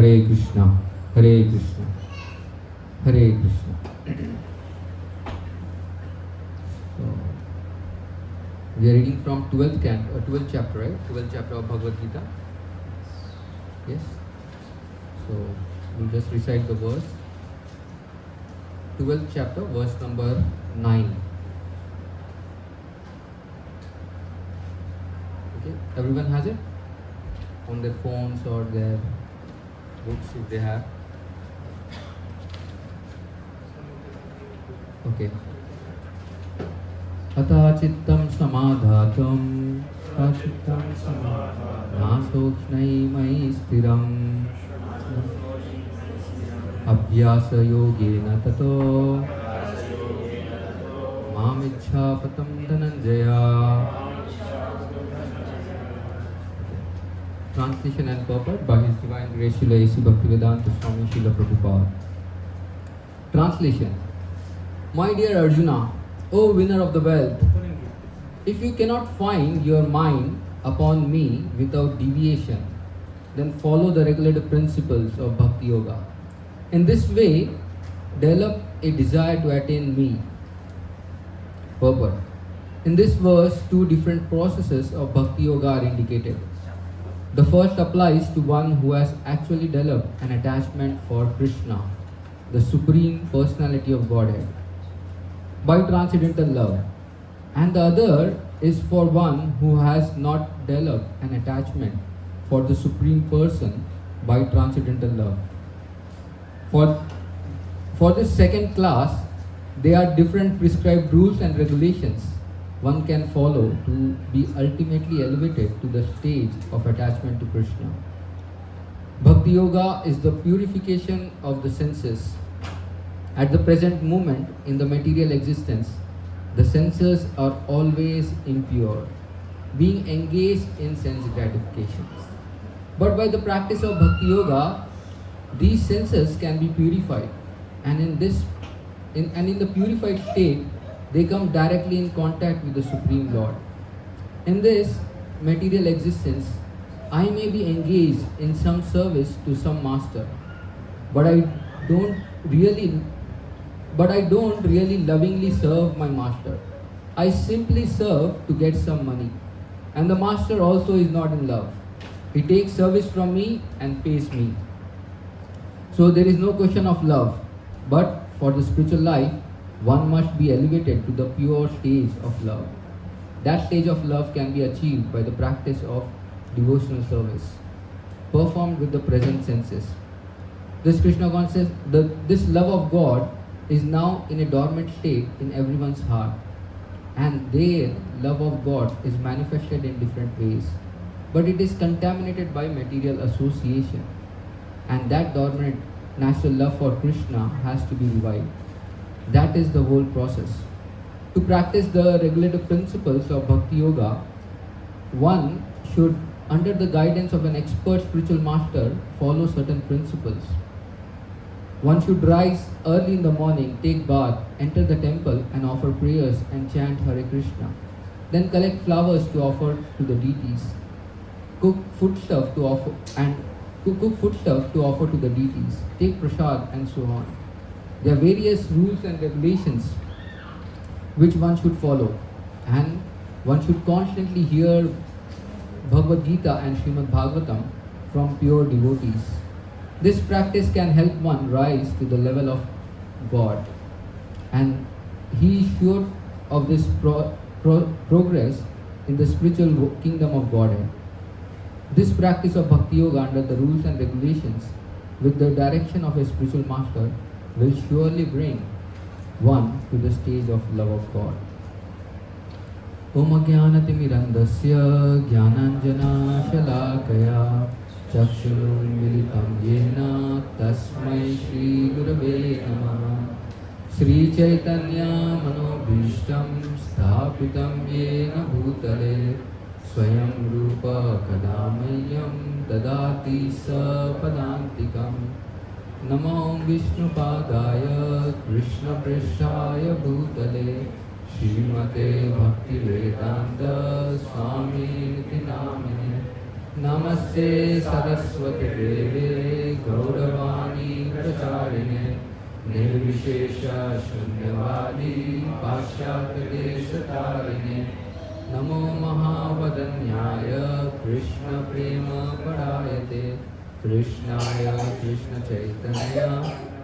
Hare Krishna, Hare Krishna, Hare Krishna. So, we are reading from 12th chapter, right? 12th chapter of Bhagavad Gita. Yes. So, we'll just recite the verse. 12th chapter, verse number 9. Okay, everyone has it? On their phones or their books if they have. Okay. Atha chittam samadhatam nasokhnai mai stiram abhyasa yogena tato mamichha patam dhananjaya. Translation and purport by His Divine Grace Srila A.C. Bhaktivedanta Swami Srila Prabhupada. Translation. My dear Arjuna, O winner of the wealth, if you cannot find your mind upon me without deviation, then follow the regulative principles of Bhakti Yoga. In this way, develop a desire to attain me. Purport. In this verse, two different processes of Bhakti Yoga are indicated. The first applies to one who has actually developed an attachment for Krishna, the Supreme Personality of Godhead, by transcendental love. And the other is for one who has not developed an attachment for the Supreme Person by transcendental love. For this second class, there are different prescribed rules and regulations one can follow to be ultimately elevated to the stage of attachment to Krishna. Bhakti Yoga is the purification of the senses. At the present moment in the material existence, the senses are always impure, being engaged in sense gratifications. But by the practice of Bhakti Yoga, these senses can be purified, and in the purified state, they come directly in contact with the Supreme Lord. In this material existence, I may be engaged in some service to some master, but I don't really lovingly serve my master. I simply serve to get some money. And the master also is not in love. He takes service from me and pays me. So there is no question of love. But for the spiritual life, one must be elevated to the pure stage of love. That stage of love can be achieved by the practice of devotional service, performed with the present senses. This Krishna consciousness, this love of God is now in a dormant state in everyone's heart, and their love of God is manifested in different ways, but it is contaminated by material association, and that dormant natural love for Krishna has to be revived. That is the whole process. To practice the regulative principles of Bhakti Yoga, one should, under the guidance of an expert spiritual master, follow certain principles. One should rise early in the morning, take bath, enter the temple and offer prayers and chant Hare Krishna. Then collect flowers to offer to the deities. Cook foodstuff to offer to the deities. Take prasad and so on. There are various rules and regulations which one should follow, and one should constantly hear Bhagavad Gita and Srimad Bhagavatam from pure devotees. This practice can help one rise to the level of God, and he is sure of this progress in the spiritual kingdom of Godhead. This practice of Bhakti Yoga under the rules and regulations with the direction of a spiritual master will surely bring one to the stage of love of God. Om Jnanatimirandasya Jnananjana Shalakaya Chakshurunmilitam Yena Tasmai Shri Gurave Namah. Sri Chaitanya Manobhishtam Sthapitam Yena Bhutale Swayam Rupa Kadamayam Dadati Sapadantikam. Namo Vishnupadaya Krishna Prishaya Bhutale Srimate Bhakti Vedanta Swami Niti Namine Namaste Saraswati Deve Gaur निर्विशेषा शून्यवादी पाश्चात्यदेशतारिणे नमो महावदन्याय कृष्ण प्रेम परायते कृष्णाय कृष्ण चैतन्य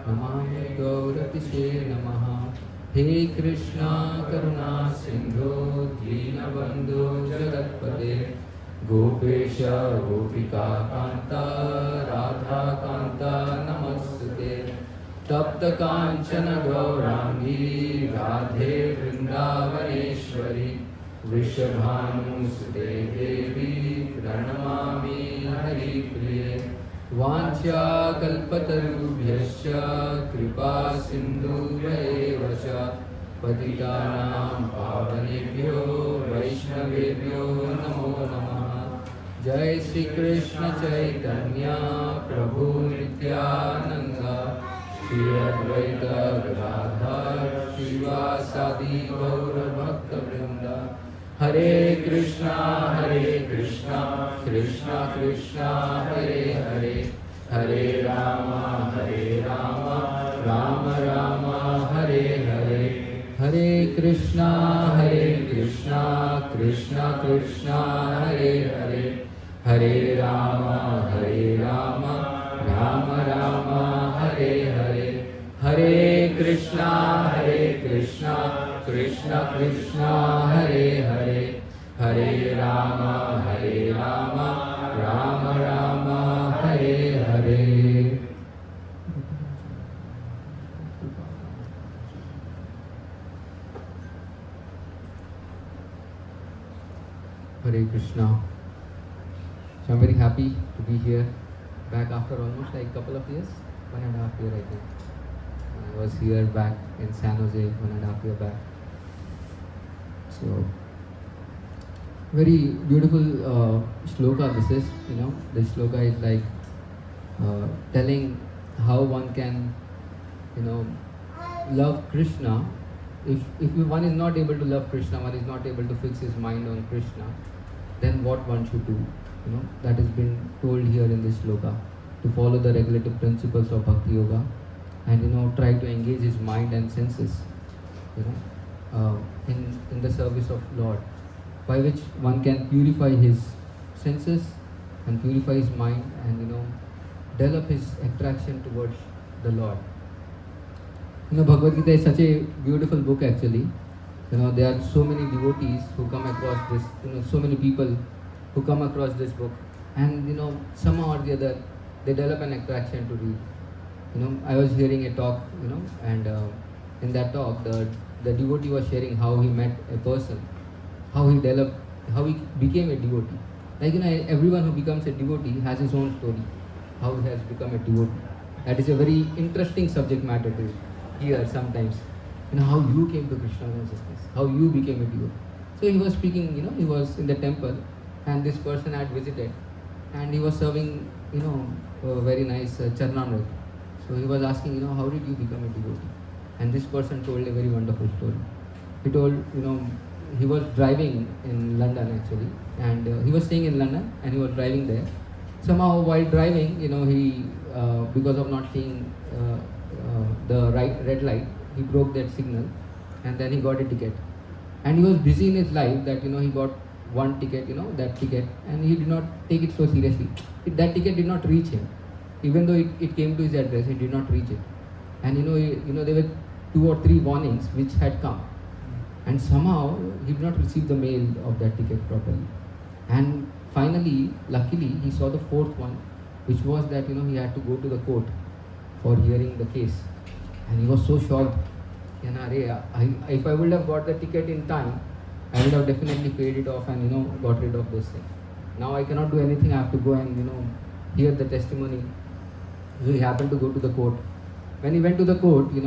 नमामि गौरतिशे नमः। हे कृष्णा करुणा सिंधु दीनबंधु जगत्पते गोपेश गोपिका कांता राधा कांता नमस्ते तप्त कांचन गौरांगी राधे वृंदावनेश्वरी वृषभानुसुते देवी प्रणमामि हरिप्रिये वाञ्छाकल्पतरुभ्यश्च कृपा सिन्धुभ्येव च पतितानां पावनेभ्यो वैष्णवेभ्यो नमो नमः। जय श्री कृष्ण चैतन्य प्रभु नित्यानंद श्री अद्वैत गदाधर श्रीवासादि गौर भक्तवृंद हरे Krishna Krishna Krishna Hare Hare Hare Ram Ram Ram Hare Hare Hare Krishna Krishna Krishna Hare Hare Hare Ram Ram Ram Hare Hare Hare Krishna Krishna Krishna Hare Hare Hare Ram Ram Ram Hare Hare. Hare Krishna. So I'm very happy to be here back after almost like a couple of years, 1.5 years I think. I was here back in San Jose 1.5 years back. So very beautiful shloka this is, this shloka is like telling how one can, love Krishna. If one is not able to love Krishna, one is not able to fix his mind on Krishna, then what one should do. That has been told here in this shloka, to follow the regulative principles of Bhakti Yoga and try to engage his mind and senses in the service of Lord, by which one can purify his senses and purify his mind and develop his attraction towards the Lord. Bhagavad Gita is such a beautiful book actually. There are so many devotees who come across this, so many people who come across this book and somehow or the other they develop an attraction to read. I was hearing a talk, and in that talk the devotee was sharing how he met a person, how he became a devotee. Like everyone who becomes a devotee has his own story, how he has become a devotee. That is a very interesting subject matter to hear sometimes. How you came to Krishna consciousness, how you became a devotee. So he was speaking, he was in the temple and this person had visited and he was serving, a very nice charnamrit. So he was asking, how did you become a devotee? And this person told a very wonderful story. He told, he was driving in London actually, and he was staying in London and he was driving there. Somehow while driving, he, because of not seeing the red light, he broke that signal and then he got a ticket. And he was busy in his life that, he got one ticket, that ticket, and he did not take it so seriously. That ticket did not reach him. Even though it came to his address, he did not reach it. And there were 2 or 3 warnings which had come. And somehow he did not receive the mail of that ticket properly. And finally, luckily, he saw the 4th one, which was that, he had to go to the court for hearing the case. And he was so shocked. If I would have got the ticket in time, I would have definitely paid it off and got rid of this thing. Now I cannot do anything. I have to go and hear the testimony. So he happened to go to the court. When he went to the court, he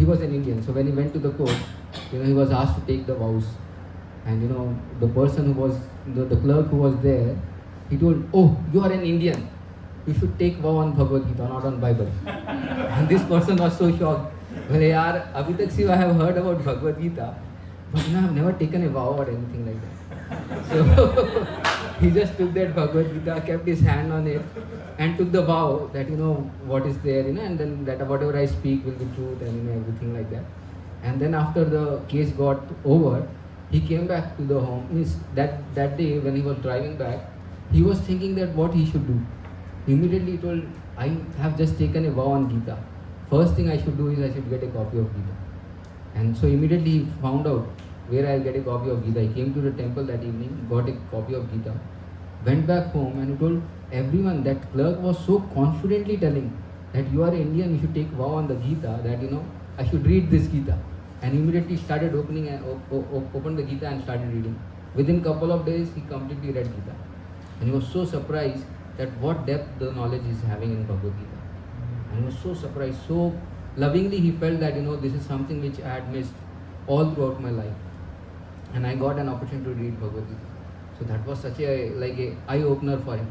was an Indian. So when he went to the court, he was asked to take the vows. And the person who was the clerk who was there, he told, "Oh, you are an Indian. You should take vow on Bhagavad Gita, not on Bible." And this person was so shocked. Well, yaar, abhi tak I have heard about Bhagavad Gita, but I have never taken a vow or anything like that. So he just took that Bhagavad Gita, kept his hand on it, and took the vow that what is there, and then that whatever I speak will be truth, and everything like that. And then after the case got over, he came back to the home. Means that day when he was driving back, he was thinking that what he should do. Immediately he told, I have just taken a vow on Gita. First thing I should do is I should get a copy of Gita. And so immediately he found out where I'll get a copy of Gita. He came to the temple that evening, got a copy of Gita, went back home and he told everyone. That clerk was so confidently telling that you are Indian, you should take vow on the Gita, that I should read this Gita. And immediately started opened the Gita and started reading. Within couple of days he completely read Gita. And he was so surprised that what depth the knowledge is having in Bhagavad Gita. And he was so surprised, so lovingly he felt that this is something which I had missed all throughout my life. And I got an opportunity to read Bhagavad Gita. So that was such a eye opener for him.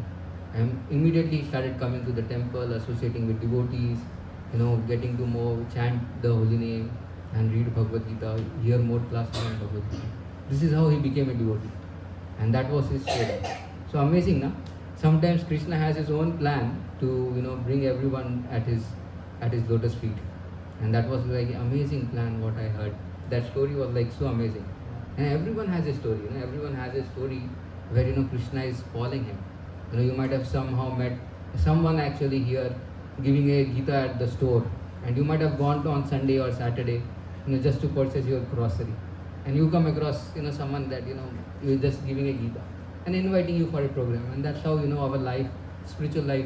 And immediately he started coming to the temple, associating with devotees, getting to more chant the holy name and read Bhagavad Gita, hear more classes on Bhagavad Gita. This is how he became a devotee. And that was his story. So amazing, na? Sometimes Krishna has his own plan to bring everyone at his lotus feet. And that was like an amazing plan what I heard. That story was like so amazing. And everyone has a story, everyone has a story where Krishna is calling him. You might have somehow met someone actually here giving a Gita at the store, and you might have gone to on Sunday or Saturday, just to purchase your grocery, and you come across someone that you're just giving a Gita and inviting you for a program, and that's how our life, spiritual life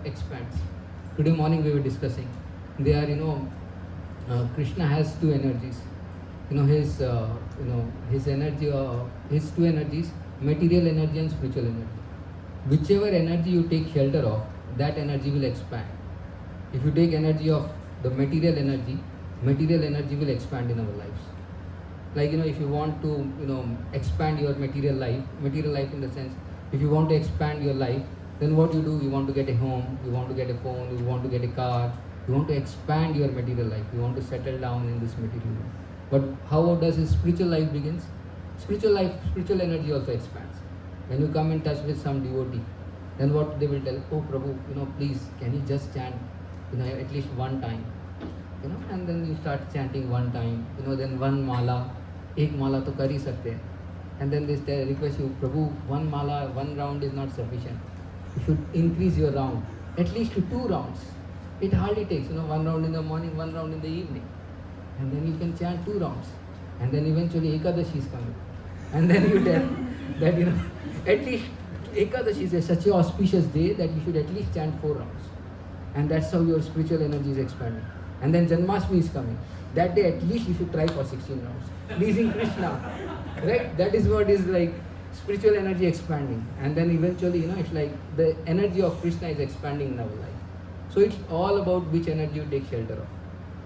expands. Today morning we were discussing, Krishna has two energies. His energy, his two energies, material energy and spiritual energy. Whichever energy you take shelter of, that energy will expand. If you take energy of the material energy will expand in our lives. Like if you want to expand your material life in the sense, if you want to expand your life, then what you do, you want to get a home, you want to get a phone, you want to get a car, you want to expand your material life, you want to settle down in this material life. But how does his spiritual life begins? Spiritual energy also expands. When you come in touch with some devotee, then what they will tell, oh Prabhu, please, can you just chant, at least one time, and then you start chanting one time, then one mala, ek mala to kar hi sakte hain. And then they request you, Prabhu, one mala, one round is not sufficient. You should increase your round, at least to 2 rounds. It hardly takes, one round in the morning, one round in the evening. And then you can chant 2 rounds. And then eventually Ekadashi is coming. And then you tell that, at least Ekadashi is such an auspicious day that you should at least chant 4 rounds. And that's how your spiritual energy is expanding. And then Janmashtami is coming. That day at least you should try for 16 rounds. Pleasing Krishna. Right? That is what is like spiritual energy expanding. And then eventually, it's like the energy of Krishna is expanding in our life. So it's all about which energy you take shelter of.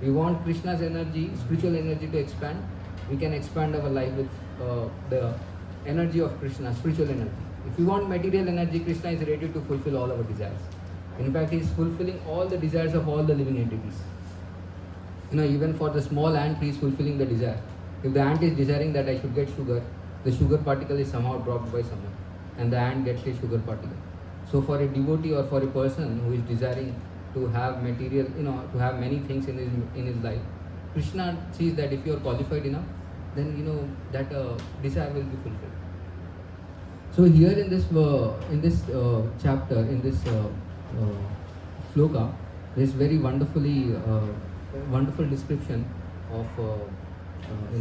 We want Krishna's energy, spiritual energy to expand. We can expand our life with the energy of Krishna, spiritual energy. If we want material energy, Krishna is ready to fulfill all our desires. In fact, he is fulfilling all the desires of all the living entities. Even for the small ant, he is fulfilling the desire. If the ant is desiring that I should get sugar, the sugar particle is somehow dropped by someone, and the ant gets a sugar particle. So for a devotee or for a person who is desiring to have material, to have many things in his life, Krishna sees that if you are qualified enough, then that desire will be fulfilled. So here in this chapter, in this sloka, there is very wonderful description of.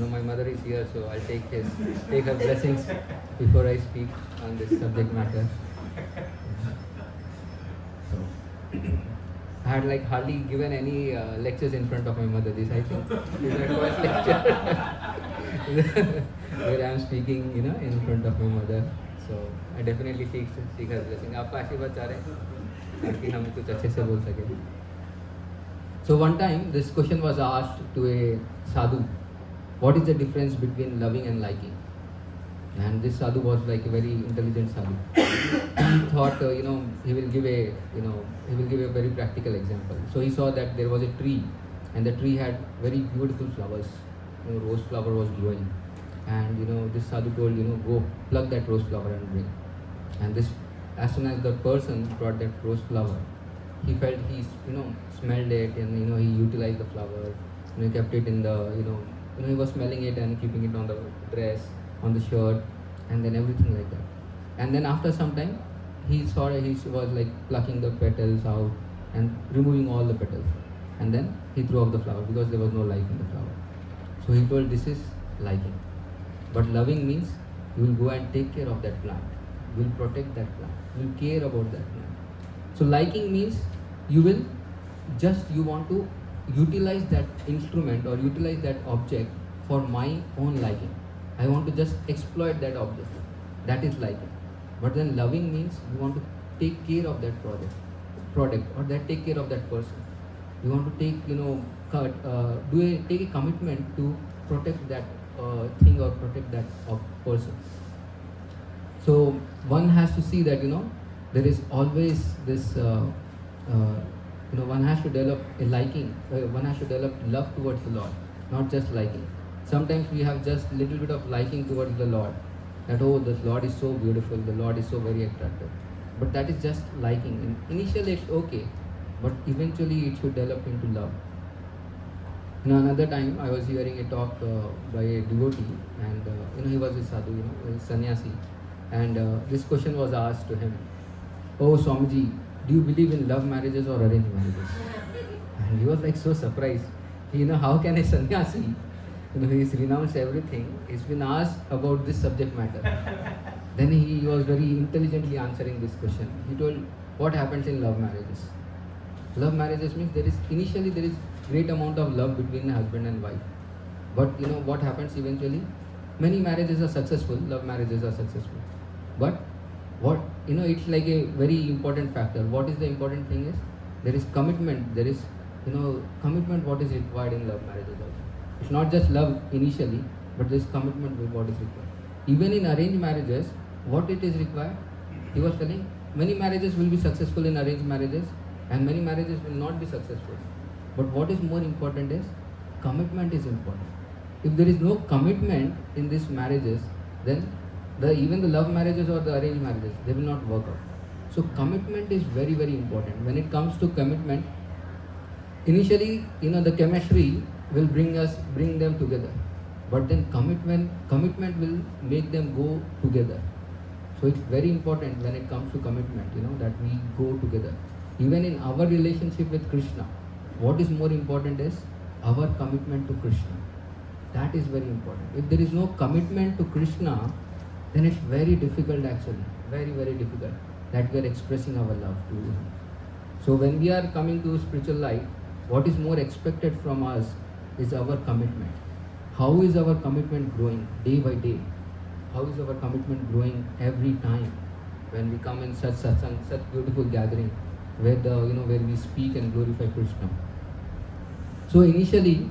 My mother is here, so I'll take her blessings before I speak on this subject matter. So, I had hardly given any lectures in front of my mother. This I think is my first lecture where I am speaking, in front of my mother. So I definitely seek her blessing. आपका आशीर्वाद चाह रहे हैं ताकि हम कुछ अच्छे से बोल सकें. So one time this question was asked to a sadhu. What is the difference between loving and liking? And this sadhu was like a very intelligent sadhu. He thought, he will give a very practical example. So he saw that there was a tree, and the tree had very beautiful flowers. Rose flower was glowing, and this sadhu told, go pluck that rose flower and bring. And this, as soon as the person brought that rose flower, he felt, he smelled it, and he utilized the flower, he kept it in the, he was smelling it and keeping it on the dress, on the shirt, and then everything like that. And then after some time, he saw, he was like plucking the petals out and removing all the petals, and then he threw off the flower because there was no life in the flower. So he told, this is liking. But loving means you will go and take care of that plant, you will protect that plant, you will care about that plant. So liking means you want to utilize that instrument or utilize that object for my own liking. I want to just exploit that object. That is liking. But then loving means you want to take care of that product, or that take care of that person. You want to take, take a commitment to protect that thing or protect that person. So one has to see that there is always this. One has to develop a liking. One has to develop love towards the Lord, not just liking. Sometimes we have just little bit of liking towards the Lord. That, oh, the Lord is so beautiful, the Lord is so very attractive. But that is just liking. Initially it's okay, but eventually it should develop into love. Another time I was hearing a talk by a devotee, and he was a sadhu, a sannyasi, and this question was asked to him: "Oh Swamiji, do you believe in love marriages or arranged marriages?" And he was like so surprised. How can a sannyasi, he's renounced everything, he's been asked about this subject matter. Then he was very intelligently answering this question. He told, what happens in love marriages? Love marriages means initially there is great amount of love between husband and wife. But what happens eventually? Many marriages are successful, love marriages are successful. But it's like a very important factor. What is the important thing is, there is commitment, there is, commitment what is required in love marriages also. It's not just love initially, but there is commitment with what is required. Even in arranged marriages, what it is required? He was telling, many marriages will be successful in arranged marriages, and many marriages will not be successful. But what is more important is, commitment is important. If there is no commitment in these marriages, then even the love marriages or the arranged marriages, they will not work out. So commitment is very, very important. When it comes to commitment, initially, the chemistry will bring them together. But then commitment will make them go together. So it's very important when it comes to commitment, that we go together. Even in our relationship with Krishna, what is more important is our commitment to Krishna. That is very important. If there is no commitment to Krishna, then it's very difficult actually, very, very difficult that we are expressing our love to Him. So when we are coming to spiritual life, what is more expected from us is our commitment. How is our commitment growing day by day? How is our commitment growing every time when we come in such satsang, such beautiful gathering where where we speak and glorify Krishna? So initially,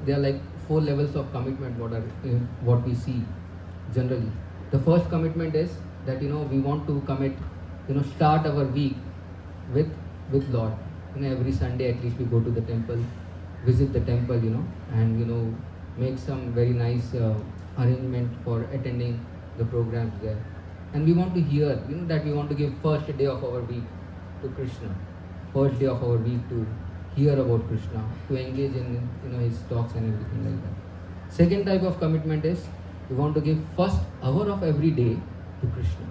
there are like 4 levels of commitment what we see generally. The first commitment is that we want to commit, start our week with Lord. Every Sunday at least we go to the temple, visit the temple, and make some very nice arrangement for attending the programs there. And we want to hear, that we want to give first day of our week to Krishna, first day of our week to hear about Krishna, to engage in his talks and everything like that. Second type of commitment is we want to give first hour of every day to Krishna.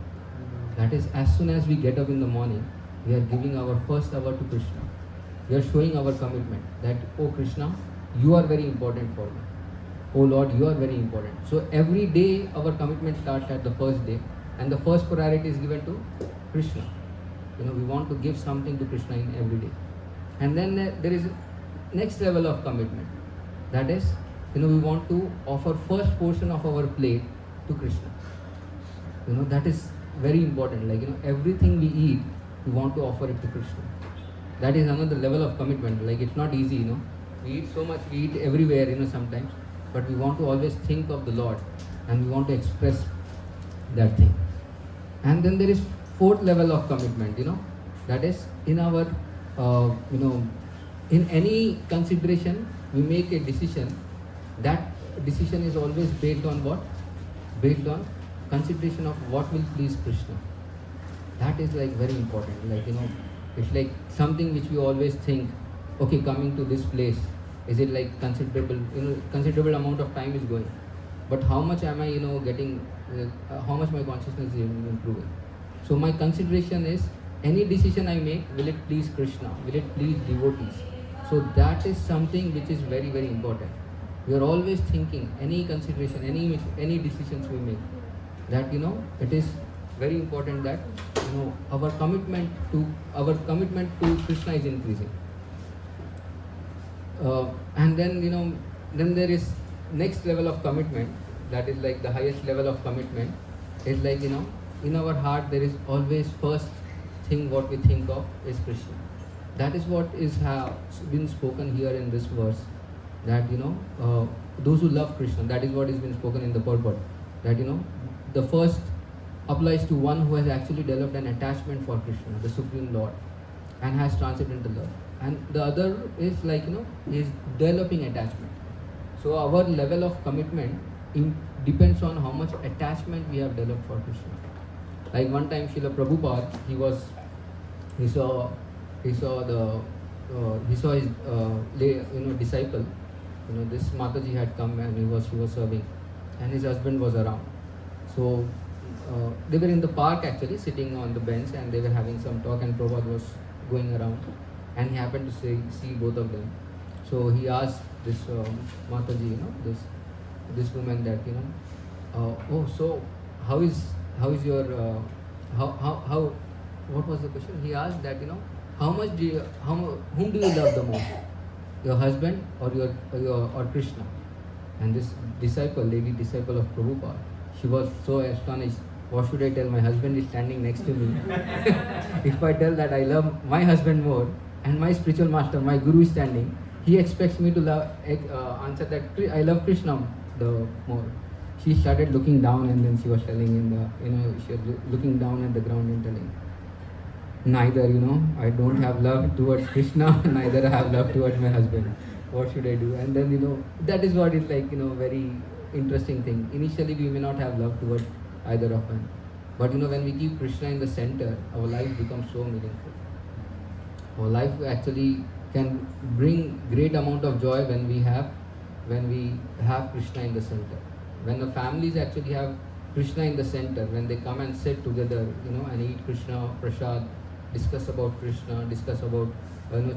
That is, as soon as we get up in the morning, we are giving our first hour to Krishna. We are showing our commitment that, oh Krishna, you are very important for me. Oh Lord, you are very important. So every day our commitment starts at the first day, and the first priority is given to Krishna. We want to give something to Krishna in every day. And then there is next level of commitment. That is, we want to offer first portion of our plate to Krishna. That is very important. Like, everything we eat, we want to offer it to Krishna. That is another level of commitment. Like, it's not easy, We eat so much, we eat everywhere, sometimes. But we want to always think of the Lord, and we want to express that thing. And then there is 4th level of commitment, That is, in our, in any consideration, we make a decision that decision is always based on what? Based on consideration of what will please Krishna. That is like very important. Like, it's like something which we always think, okay, coming to this place, is it like considerable, considerable amount of time is going. But how much am I, getting, how much my consciousness is improving. So my consideration is, any decision I make, will it please Krishna? Will it please devotees? So that is something which is very, very important. We are always thinking, any consideration, any decisions we make, that, it is very important that, our commitment to Krishna is increasing. And then, then there is next level of commitment, that is like the highest level of commitment, is like, in our heart there is always first thing what we think of is Krishna. That is what is been spoken here in this verse, that, those who love Krishna, that is what is been spoken in the purport, that, the first applies to one who has actually developed an attachment for Krishna, the Supreme Lord, and has transcendental love. And the other is like, is developing attachment. So our level of commitment depends on how much attachment we have developed for Krishna. Like one time Srila Prabhupada, he saw his disciple, this Mataji had come and she was serving, and his husband was around. So they were in the park actually, sitting on the bench, and they were having some talk, and Prabhupada was going around, and he happened to see both of them. So he asked this Mataji, this woman, that, oh, so how is your what was the question? He asked that, whom do you love the most, your husband or Krishna? And this lady disciple of Prabhupada, she was so astonished. What should I tell? My husband is standing next to me. If I tell that I love my husband more, and my spiritual master, my guru, is standing, he expects me to answer that I love Krishna the more. She started looking down, and then she was telling she was looking down at the ground and telling, neither, I don't have love towards Krishna, neither I have love towards my husband. What should I do? And then, that is what is like, very interesting thing. Initially, we may not have love towards either of them. But, when we keep Krishna in the center, our life becomes so meaningful. Our life actually can bring great amount of joy when we have Krishna in the center. When the families actually have Krishna in the center, when they come and sit together, and eat Krishna prasad, discuss about Krishna, discuss about,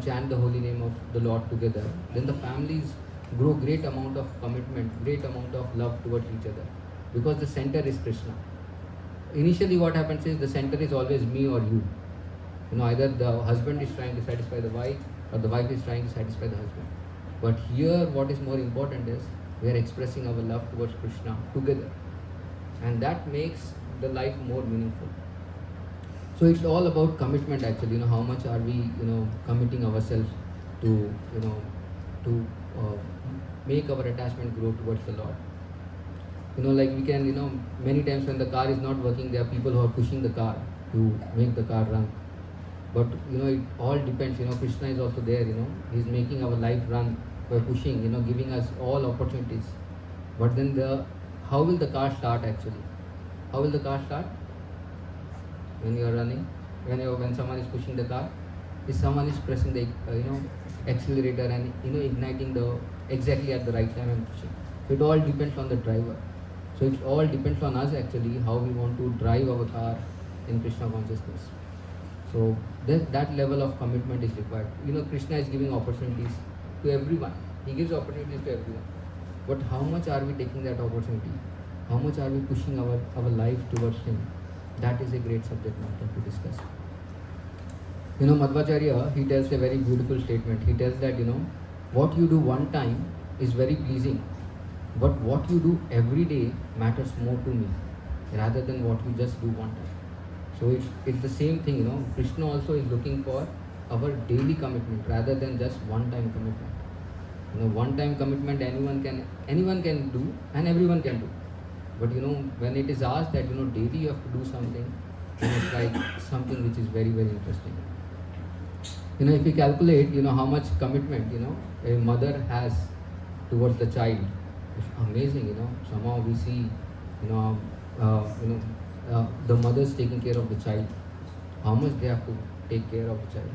chant the holy name of the Lord together, then the families grow great amount of commitment, great amount of love towards each other, because the center is Krishna. Initially what happens is the center is always me or you. Either the husband is trying to satisfy the wife, or the wife is trying to satisfy the husband. But here what is more important is we are expressing our love towards Krishna together, and that makes the life more meaningful. So it's all about commitment actually. How much are we committing ourselves to make our attachment grow towards the Lord. Like we can, many times when the car is not working, there are people who are pushing the car to make the car run. But it all depends. Krishna is also there. He's making our life run by pushing. Giving us all opportunities. But then how will the car start actually? How will the car start? When you are running, when someone is pushing the car, if someone is pressing the accelerator and igniting exactly at the right time and pushing. So it all depends on the driver. So it all depends on us actually, how we want to drive our car in Krishna consciousness. So that level of commitment is required. Krishna is giving opportunities to everyone. He gives opportunities to everyone. But how much are we taking that opportunity? How much are we pushing our life towards Him? That is a great subject matter to discuss. Madhvacharya, he tells a very beautiful statement. He tells that, what you do one time is very pleasing, but what you do every day matters more to me rather than what you just do one time. So it's the same thing, Krishna also is looking for our daily commitment rather than just one-time commitment. One-time commitment anyone can do and everyone can do. But when it is asked that daily you have to do something, it's like something which is very, very interesting. If you calculate how much commitment a mother has towards the child, It's amazing, Somehow we see, you know, the mothers taking care of the child. How much they have to take care of the child.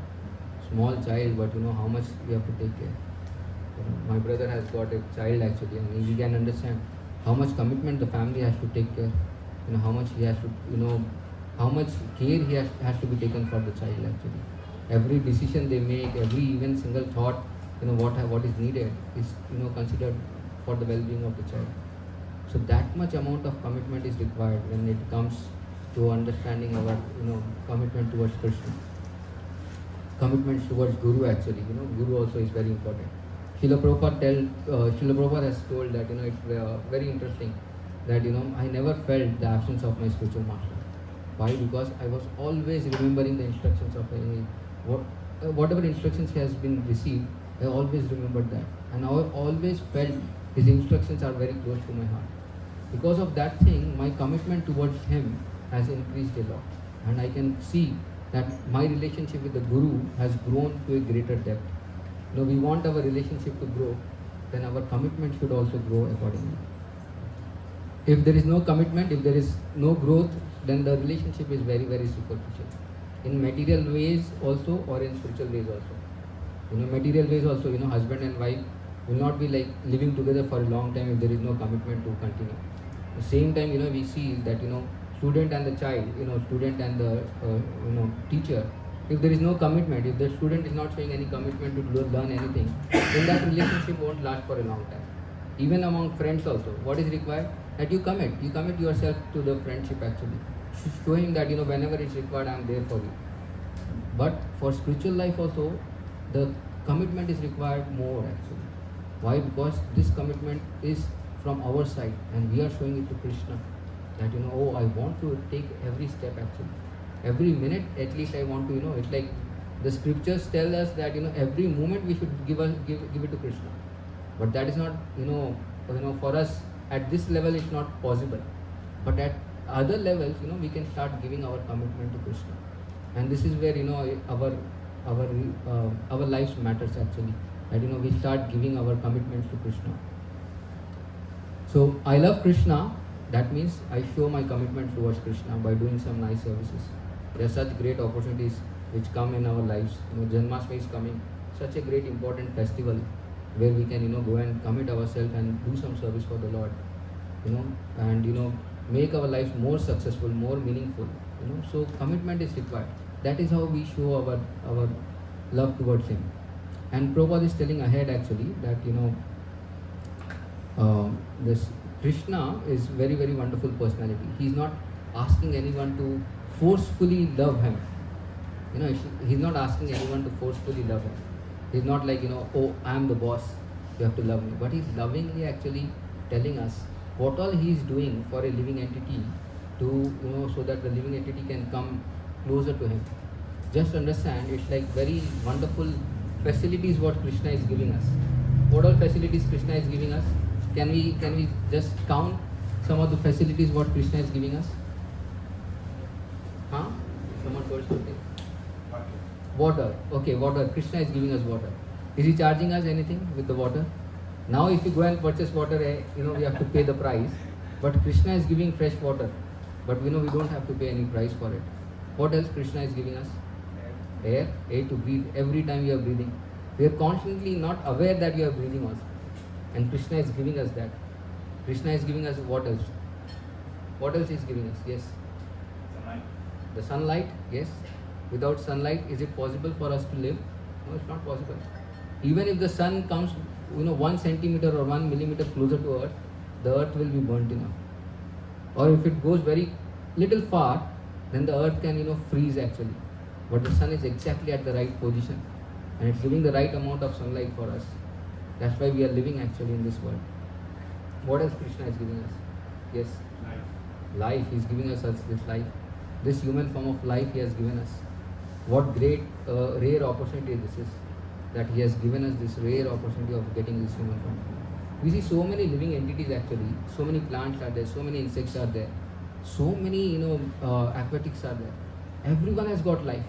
Small child, but how much we have to take care. My brother has got a child actually, and he can understand how much commitment the family has to take care. How much he has to, how much care has to be taken for the child actually. Every decision they make, every even single thought, what is needed is considered for the well-being of the child. So that much amount of commitment is required when it comes to understanding our commitment towards Krishna. Commitment towards Guru actually. Guru also is very important. Srila Prabhupada has told that it's very interesting that I never felt the absence of my spiritual master. Why? Because I was always remembering the instructions of whatever instructions he has been received. I always remembered that, and I always felt his instructions are very close to my heart. Because of that thing, my commitment towards him has increased a lot, and I can see that my relationship with the Guru has grown to a greater depth. We want our relationship to grow, then our commitment should also grow accordingly. If there is no commitment, if there is no growth, then the relationship is very, very superficial. In material ways also, or in spiritual ways also. Material ways also, husband and wife will not be like living together for a long time if there is no commitment to continue. At the same time, we see that, student and the child, student and the, teacher, if there is no commitment, if the student is not showing any commitment to learn anything, then that relationship won't last for a long time. Even among friends also, what is required? That you commit yourself to the friendship actually. Show him that, whenever it's required, I am there for you. But for spiritual life also, the commitment is required more actually. Why? Because this commitment is from our side and we are showing it to Krishna. That, I want to take every step actually. Every minute at least I want to, it's like the scriptures tell us that, every moment we should give it to Krishna. But that is not, for us at this level it's not possible. But at other levels, we can start giving our commitment to Krishna. And this is where, our lives matters actually. That, we start giving our commitments to Krishna. So I love Krishna. That means I show my commitment towards Krishna by doing some nice services. There are such great opportunities which come in our lives. Janmashtami is coming, such a great important festival where we can go and commit ourselves and do some service for the Lord, and make our lives more successful, more meaningful. So commitment is required. That is how we show our love towards Him. And Prabhupada is telling ahead actually that this Krishna is very, very wonderful personality. He is not asking anyone to forcefully love Him. He's not asking anyone to forcefully love Him. He's not like, oh, I am the boss, you have to love me. But He's lovingly actually telling us what all He is doing for a living entity to, so that the living entity can come closer to Him. Just understand, it's like very wonderful facilities what Krishna is giving us. What all facilities Krishna is giving us? Can we just count some of the facilities what Krishna is giving us? Huh? Someone told something. Water. Okay, water. Krishna is giving us water. Is He charging us anything with the water? Now if you go and purchase water, we have to pay the price. But Krishna is giving fresh water. But we don't have to pay any price for it. What else Krishna is giving us? Air to breathe. Every time you are breathing. We are constantly not aware that you are breathing also. And Krishna is giving us that. Krishna is giving us what else? What else is giving us? Yes. Sunlight. The sunlight, yes. Without sunlight, is it possible for us to live? No, it's not possible. Even if the sun comes, 1 centimeter or 1 millimeter closer to earth, the earth will be burnt enough. Or if it goes very little far, then the earth can, freeze actually. But the sun is exactly at the right position. And it's giving the right amount of sunlight for us. That's why we are living actually in this world. What else Krishna is giving us? Yes? Life. He is giving us this life. This human form of life He has given us. What great, rare opportunity this is. That He has given us this rare opportunity of getting this human form. We see so many living entities actually. So many plants are there. So many insects are there. So many, aquatics are there. Everyone has got life.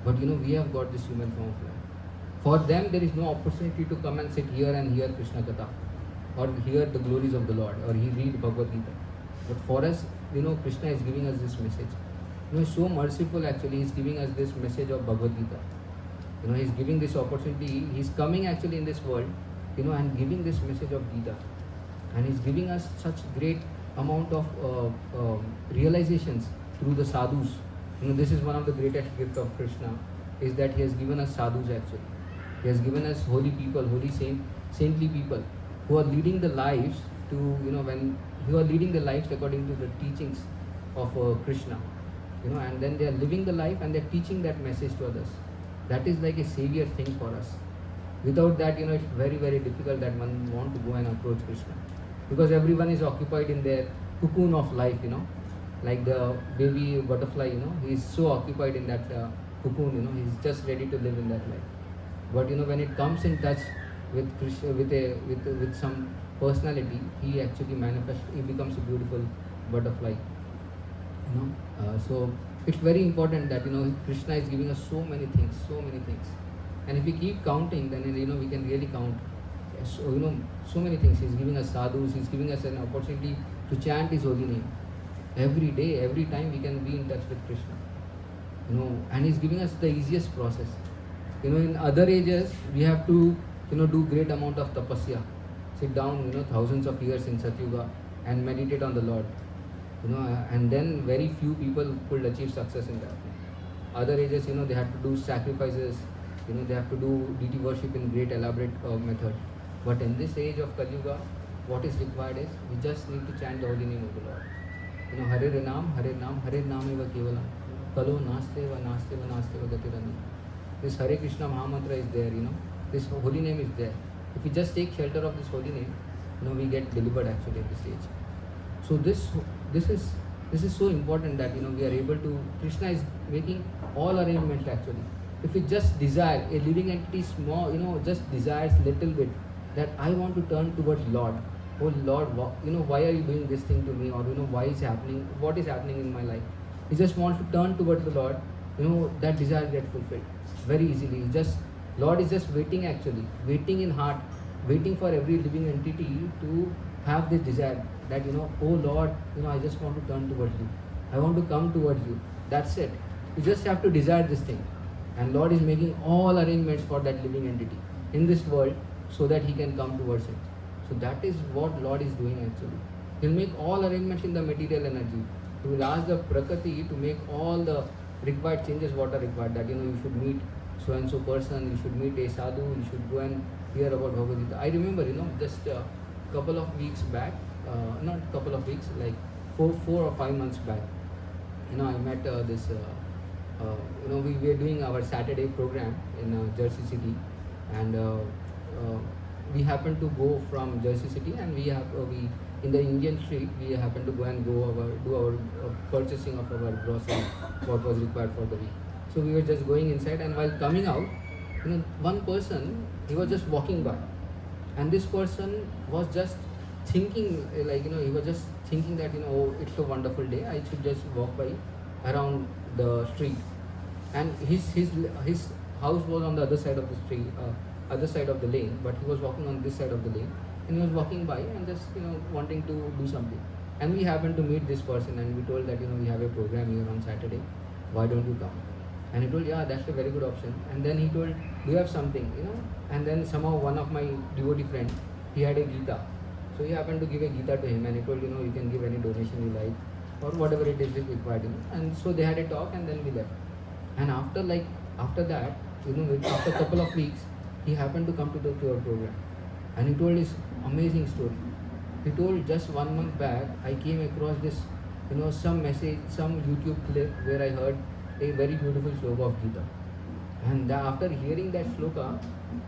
But, we have got this human form of life. For them, there is no opportunity to come and sit here and hear Krishna Katha. or hear the glories of the Lord, or he read Bhagavad Gita. But for us, Krishna is giving us this message. He's so merciful actually. He's giving us this message of Bhagavad Gita. He's giving this opportunity. He's coming actually in this world, and giving this message of Gita. And he's giving us such great amount of realizations through the sadhus. This is one of the greatest gifts of Krishna, is that he has given us sadhus actually. He has given us holy people, saintly people, who are leading the lives to, who are leading the lives according to the teachings of Krishna. And then they are living the life and they are teaching that message to others. That is like a savior thing for us. Without that, it's very, very difficult that one want to go and approach Krishna. Because everyone is occupied in their cocoon of life, like the baby butterfly, he is so occupied in that cocoon, he's just ready to live in that life. But when it comes in touch with Krishna, with some personality, he actually manifests, he becomes a beautiful butterfly. So it's very important that Krishna is giving us so many things, and if we keep counting, then we can really count. So many things. He's giving us sadhus, he's giving us an opportunity to chant his holy name every day, every time we can be in touch with Krishna. And he's giving us the easiest process. In other ages we have to do great amount of tapasya, sit down thousands of years in Satyuga and meditate on the Lord, and then very few people could achieve success in that. Other ages, they have to do sacrifices, they have to do deity worship in great elaborate method. But in this age of Kali Yuga, what is required is we just need to chant the holy name of the Lord. Hare Nam, Hare Nam, Hare Nam eva kevalam, Kalo naste va gatiranam. This Hare Krishna Mahamantra is there, this holy name is there. If we just take shelter of this holy name, we get delivered actually at this age. So this is so important that we are able to. Krishna is making all arrangements actually. If we just desire, a living entity small, just desires little bit, that I want to turn towards Lord. Oh Lord, why are you doing this thing to me? Or why is happening? What is happening in my life? He just wants to turn towards the Lord. That desire gets fulfilled very easily. Lord is just waiting actually, waiting in heart, waiting for every living entity to have this desire that oh Lord, I just want to turn towards you. I want to come towards you. That's it. You just have to desire this thing, and Lord is making all arrangements for that living entity in this world so that he can come towards it. So that is what Lord is doing actually. He'll make all arrangements in the material energy. He will ask the Prakriti to make all the required changes what are required. That you should meet so and so person, you should meet a sadhu, you should go and hear about Bhagavad Gita. I remember just a couple of weeks back, not couple of weeks, like 4 or 5 months back, I met this we were doing our Saturday program in Jersey City, and we happened to go from Jersey City, and we in the Indian street we happened to go and do our purchasing of our grocery, what was required for the week. So we were just going inside, and while coming out, one person, he was just walking by, and this person was just thinking, he was just thinking that oh, it's a wonderful day, I should just walk by around the street. And his house was on the other side of the street, other side of the lane, but he was walking on this side of the lane, and he was walking by and just wanting to do something. And we happened to meet this person, and we told that we have a program here on Saturday, why don't you come? And he told, yeah, that's a very good option. And then he told, do you have something, and then somehow one of my devotee friend, he had a Gita, so he happened to give a Gita to him, and he told, you can give any donation you like, or whatever it is required, and so they had a talk, and then we left. And after that, after a couple of weeks, he happened to come to our program, and he told his amazing story. He told, just 1 month back, I came across this, some message, some YouTube clip where I heard a very beautiful sloka of Gita. And after hearing that sloka,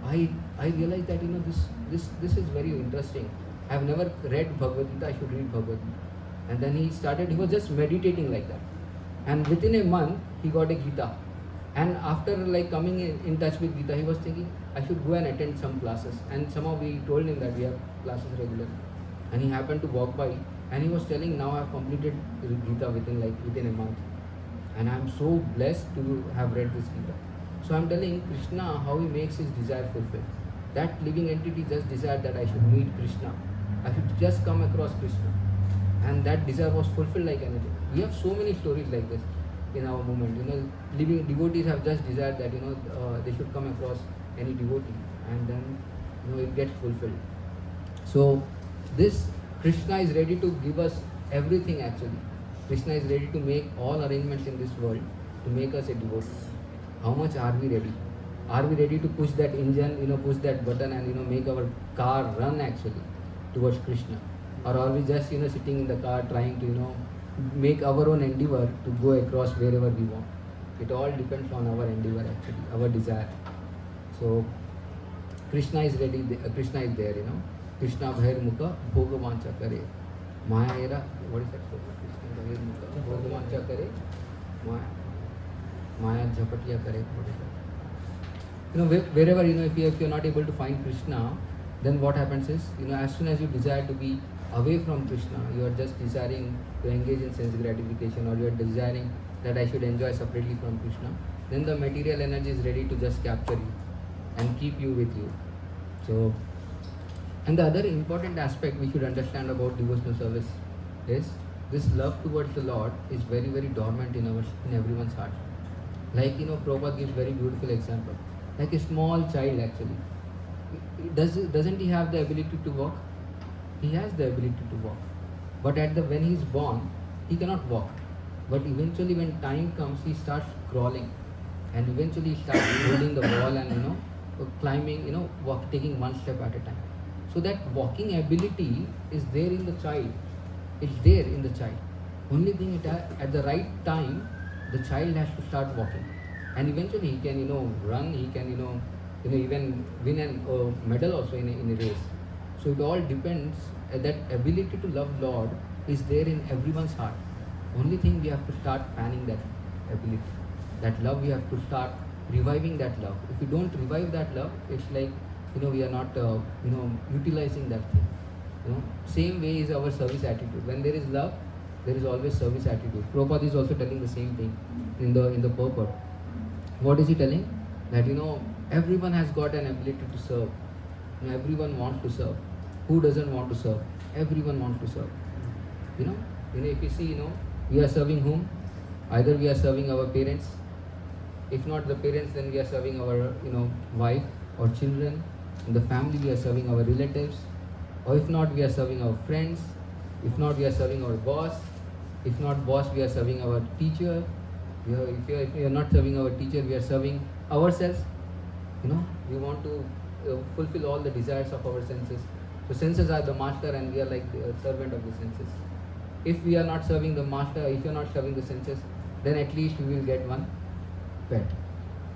I realized that this is very interesting. I have never read Bhagavad Gita, I should read Bhagavad Gita. And then he was just meditating like that. And within a month, he got a Gita. And after coming in touch with Gita, he was thinking, I should go and attend some classes. And somehow we told him that we have classes regularly. And he happened to walk by, and he was telling, now I have completed Gita within a month. And I am so blessed to have read this Gita. So I am telling Krishna how he makes his desire fulfilled. That living entity just desired that I should meet Krishna. I should just come across Krishna. And that desire was fulfilled like anything. We have so many stories like this in our movement. Living devotees have just desired that they should come across any devotee, and then it gets fulfilled. So this Krishna is ready to give us everything actually. Krishna is ready to make all arrangements in this world to make us a devotee. How much are we ready? Are we ready to push that engine, push that button and make our car run actually towards Krishna? Or are we just sitting in the car trying to make our own endeavor to go across wherever we want? It all depends on our endeavor actually, our desire. So Krishna is ready, Krishna is there, Krishna bhair mukha bhogavancha kare. Maya era, what is that? Krishna bhair mukha bhogavancha kare. Maya jhapatiya kare. What is that? Wherever, if you're not able to find Krishna, then what happens is, as soon as you desire to be away from Krishna, you are just desiring to engage in sense gratification, or you are desiring that I should enjoy separately from Krishna, then the material energy is ready to just capture you and keep you with you. So, and the other important aspect we should understand about devotional service is this love towards the Lord is very, very dormant in everyone's heart. Like, Prabhupada gives very beautiful example. Like a small child actually. Doesn't he have the ability to walk? He has the ability to walk. But when he is born, he cannot walk. But eventually when time comes, he starts crawling. And eventually he starts holding the wall and, climbing, taking one step at a time. So that walking ability is there in the child. It's there in the child. Only thing at the right time, the child has to start walking. And eventually he can, run, he can, even win a medal also in a race. So it all depends. That ability to love Lord is there in everyone's heart. Only thing we have to start fanning that ability. That love, we have to start reviving that love. If we don't revive that love, it's like, we are not, utilizing that thing. Same way is our service attitude. When there is love, there is always service attitude. Prabhupada is also telling the same thing in the purport. What is he telling? That everyone has got an ability to serve. Everyone wants to serve. Who doesn't want to serve? Everyone wants to serve. If you see, we are serving whom? Either we are serving our parents. If not the parents, then we are serving our wife or children. In the family, we are serving our relatives. Or if not, we are serving our friends. If not, we are serving our boss. If not boss, we are serving our teacher. If we are not serving our teacher, we are serving ourselves. We want to fulfill all the desires of our senses. So senses are the master and we are like the servant of the senses. If we are not serving the master, if you are not serving the senses, then at least we will get one pet.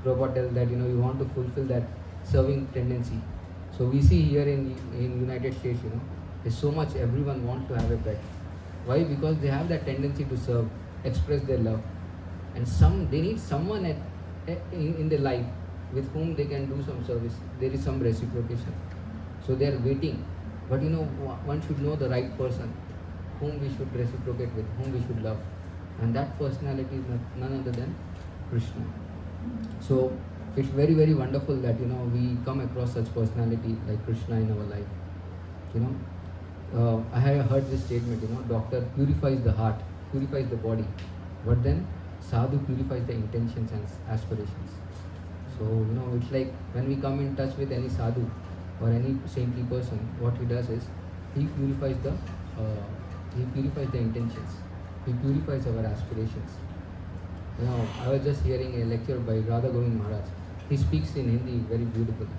Prabhupada tells that you want to fulfill that serving tendency. So we see here in United States, there's so much everyone wants to have a pet. Why? Because they have that tendency to serve, express their love. And they need someone in their life with whom they can do some service. There is some reciprocation. So they are waiting. But one should know the right person, whom we should reciprocate with, whom we should love. And that personality is none other than Krishna. So it's very, very wonderful that we come across such personality like Krishna in our life. I have heard this statement, doctor purifies the heart, purifies the body, but then sadhu purifies the intentions and aspirations. So it's like when we come in touch with any sadhu or any saintly person, what he does is he purifies the intentions, he purifies our aspirations. I was just hearing a lecture by Radha Govind Maharaj. He speaks in Hindi very beautifully.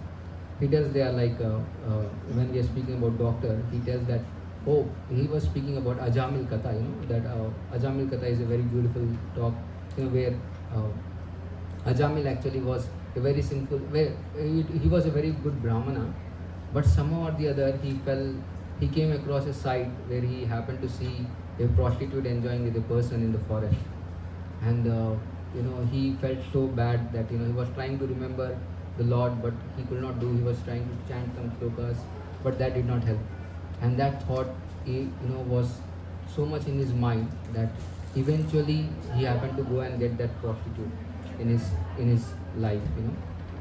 He tells they are like when we are speaking about doctor, he tells that he was speaking about Ajamil Katha. That Ajamil Katha is a very beautiful talk. Where Ajamil actually was a very sinful. He was a very good Brahmana, but somehow or the other he came across a site where he happened to see a prostitute enjoying with a person in the forest, and he felt so bad that he was trying to remember the Lord, but he could not do. He was trying to chant some slokas, but that did not help. And that thought, was so much in his mind that eventually he happened to go and get that prostitute in his life.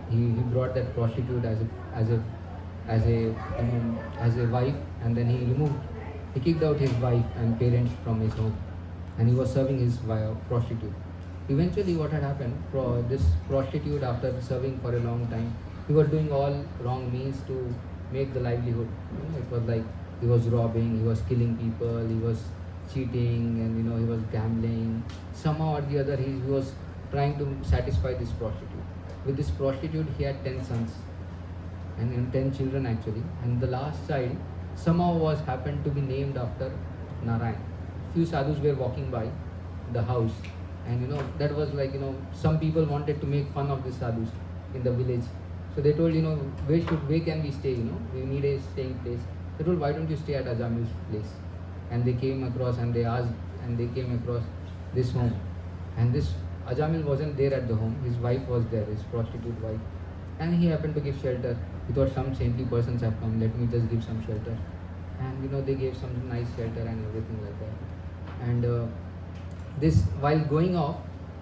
He brought that prostitute as as a as a wife, and then he kicked out his wife and parents from his home, and he was serving his prostitute. Eventually, what had happened for this prostitute, after serving for a long time, he was doing all wrong means to make the livelihood. It was like he was robbing, he was killing people, he was cheating, and he was gambling. Somehow or the other, he was trying to satisfy this prostitute. With this prostitute, he had 10 sons and 10 children actually, and the last child somehow was happened to be named after Narayan. Few sadhus were walking by the house, and that was like some people wanted to make fun of the sadhus in the village. So they told, where can we stay? We need a staying place. They told, why don't you stay at Ajamil's place? And they came across and they asked, and they came across this home, and this Ajamil wasn't there at the home. His wife was there, his prostitute wife, and he happened to give shelter. He thought some saintly persons have come, let me just give some shelter. And they gave some nice shelter and everything like that. And this, while going off,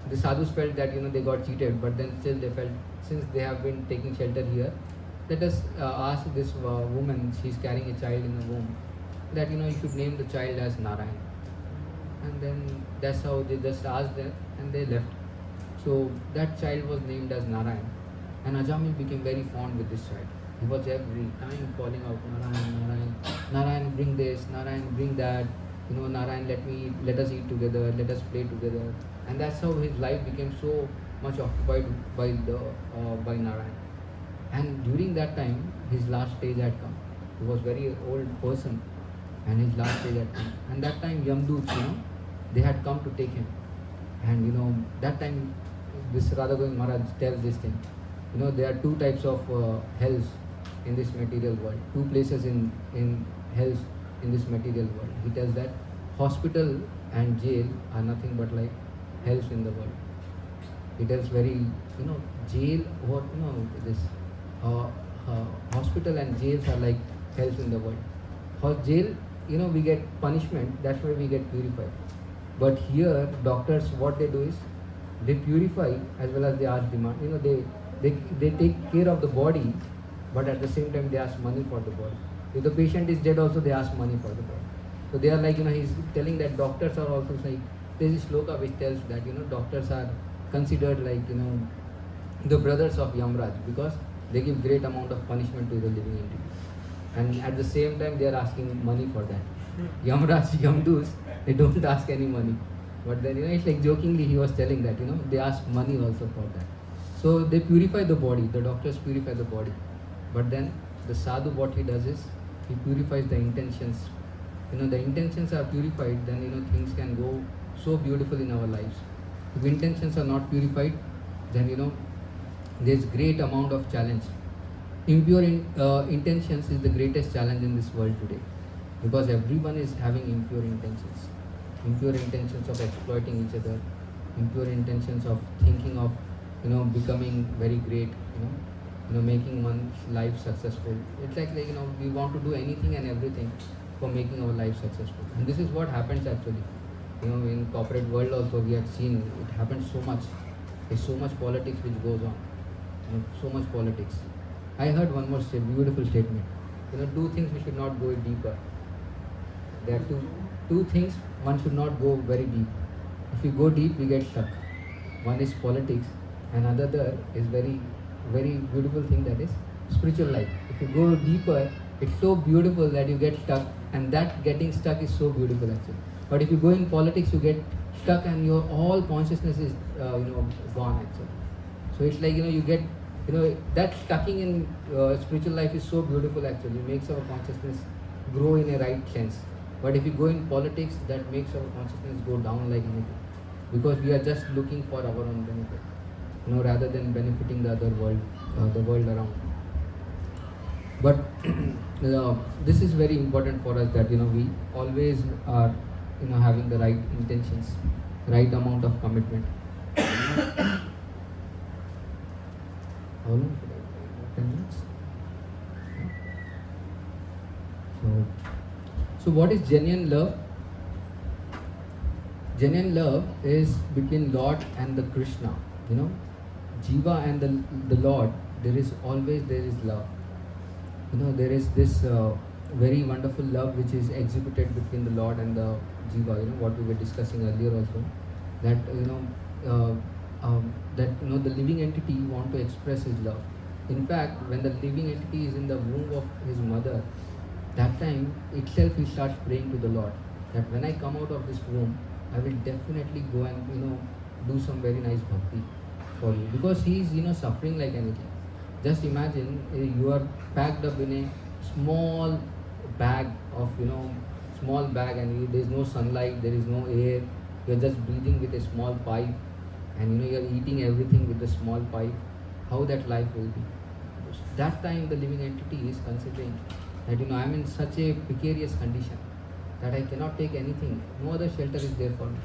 the sadhus felt that they got cheated, but then still they felt, since they have been taking shelter here, let us ask this woman, she's carrying a child in the womb, that you should name the child as Narayan. And then that's how they just asked them, and they left. So that child was named as Narayan, and Ajamil became very fond with this child. He was every time calling out, Narayan, Narayan, Narayan, bring this, Narayan, bring that, Narayan, let us eat together, let us play together. And that's how his life became so much occupied by Narayan. And during that time, his last stage had come. He was very old person, and his last stage had come. And that time, Yamdoots, they had come to take him. And that time, this Radha Govind Maharaj tells this thing. There are two types of hells in this material world. Two places in hells in this material world. He tells that hospital and jail are nothing but like hells in the world. He tells very, jail or this hospital and jails are like hells in the world. Jail, we get punishment. That's why we get purified. But here, doctors, what they do is they purify as well as they ask demand. They take care of the body, but at the same time they ask money for the body. If the patient is dead, also they ask money for the body. So they are like, he's telling that doctors are also like, there's a shloka which tells that, doctors are considered like, the brothers of Yamraj, because they give great amount of punishment to the living entity. And at the same time, they are asking money for that. Yamraj, Yamdus, they don't ask any money. But then, it's like jokingly he was telling that, they ask money also for that. So they purify the body, the doctors purify the body. But then the sadhu, what he does is, he purifies the intentions. The intentions are purified, then things can go so beautiful in our lives. If intentions are not purified, then there's great amount of challenge. Impure intentions is the greatest challenge in this world today, because everyone is having impure intentions. Impure intentions of exploiting each other, impure intentions of thinking of becoming very great, making one's life successful. It's like we want to do anything and everything for making our life successful. And this is what happens actually. In corporate world also we have seen it happens so much. There's so much politics which goes on. So much politics. I heard one more beautiful statement. Two things we should not go deeper. There are two things one should not go very deep. If you go deep, we get stuck. One is politics, and another is very, very beautiful thing, that is spiritual life. If you go deeper, it's so beautiful that you get stuck, and that getting stuck is so beautiful actually. But if you go in politics, you get stuck, and your all consciousness is gone actually. So it's like you get that stucking in spiritual life is so beautiful actually. It makes our consciousness grow in a right sense. But if you go in politics, that makes our consciousness go down like anything, because we are just looking for our own benefit, rather than benefiting the other world, the world around. But this is very important for us, that we always are having the right intentions, right amount of commitment. How long should I wait? 10 minutes? So what is genuine love? Genuine love is between Lord and the Krishna. Jiva and the Lord, there is love. There is this very wonderful love which is exhibited between the Lord and the Jiva. What we were discussing earlier also, that the living entity want to express his love. In fact, when the living entity is in the womb of his mother, that time itself he starts praying to the Lord that when I come out of this womb, I will definitely go and do some very nice bhakti for you, because he is suffering like anything. Just imagine you are packed up in a small bag of small bag, and there is no sunlight, there is no air. You are just breathing with a small pipe, and you are eating everything with a small pipe. How that life will be? That time the living entity is considering that I am in such a precarious condition that I cannot take anything. No other shelter is there for me.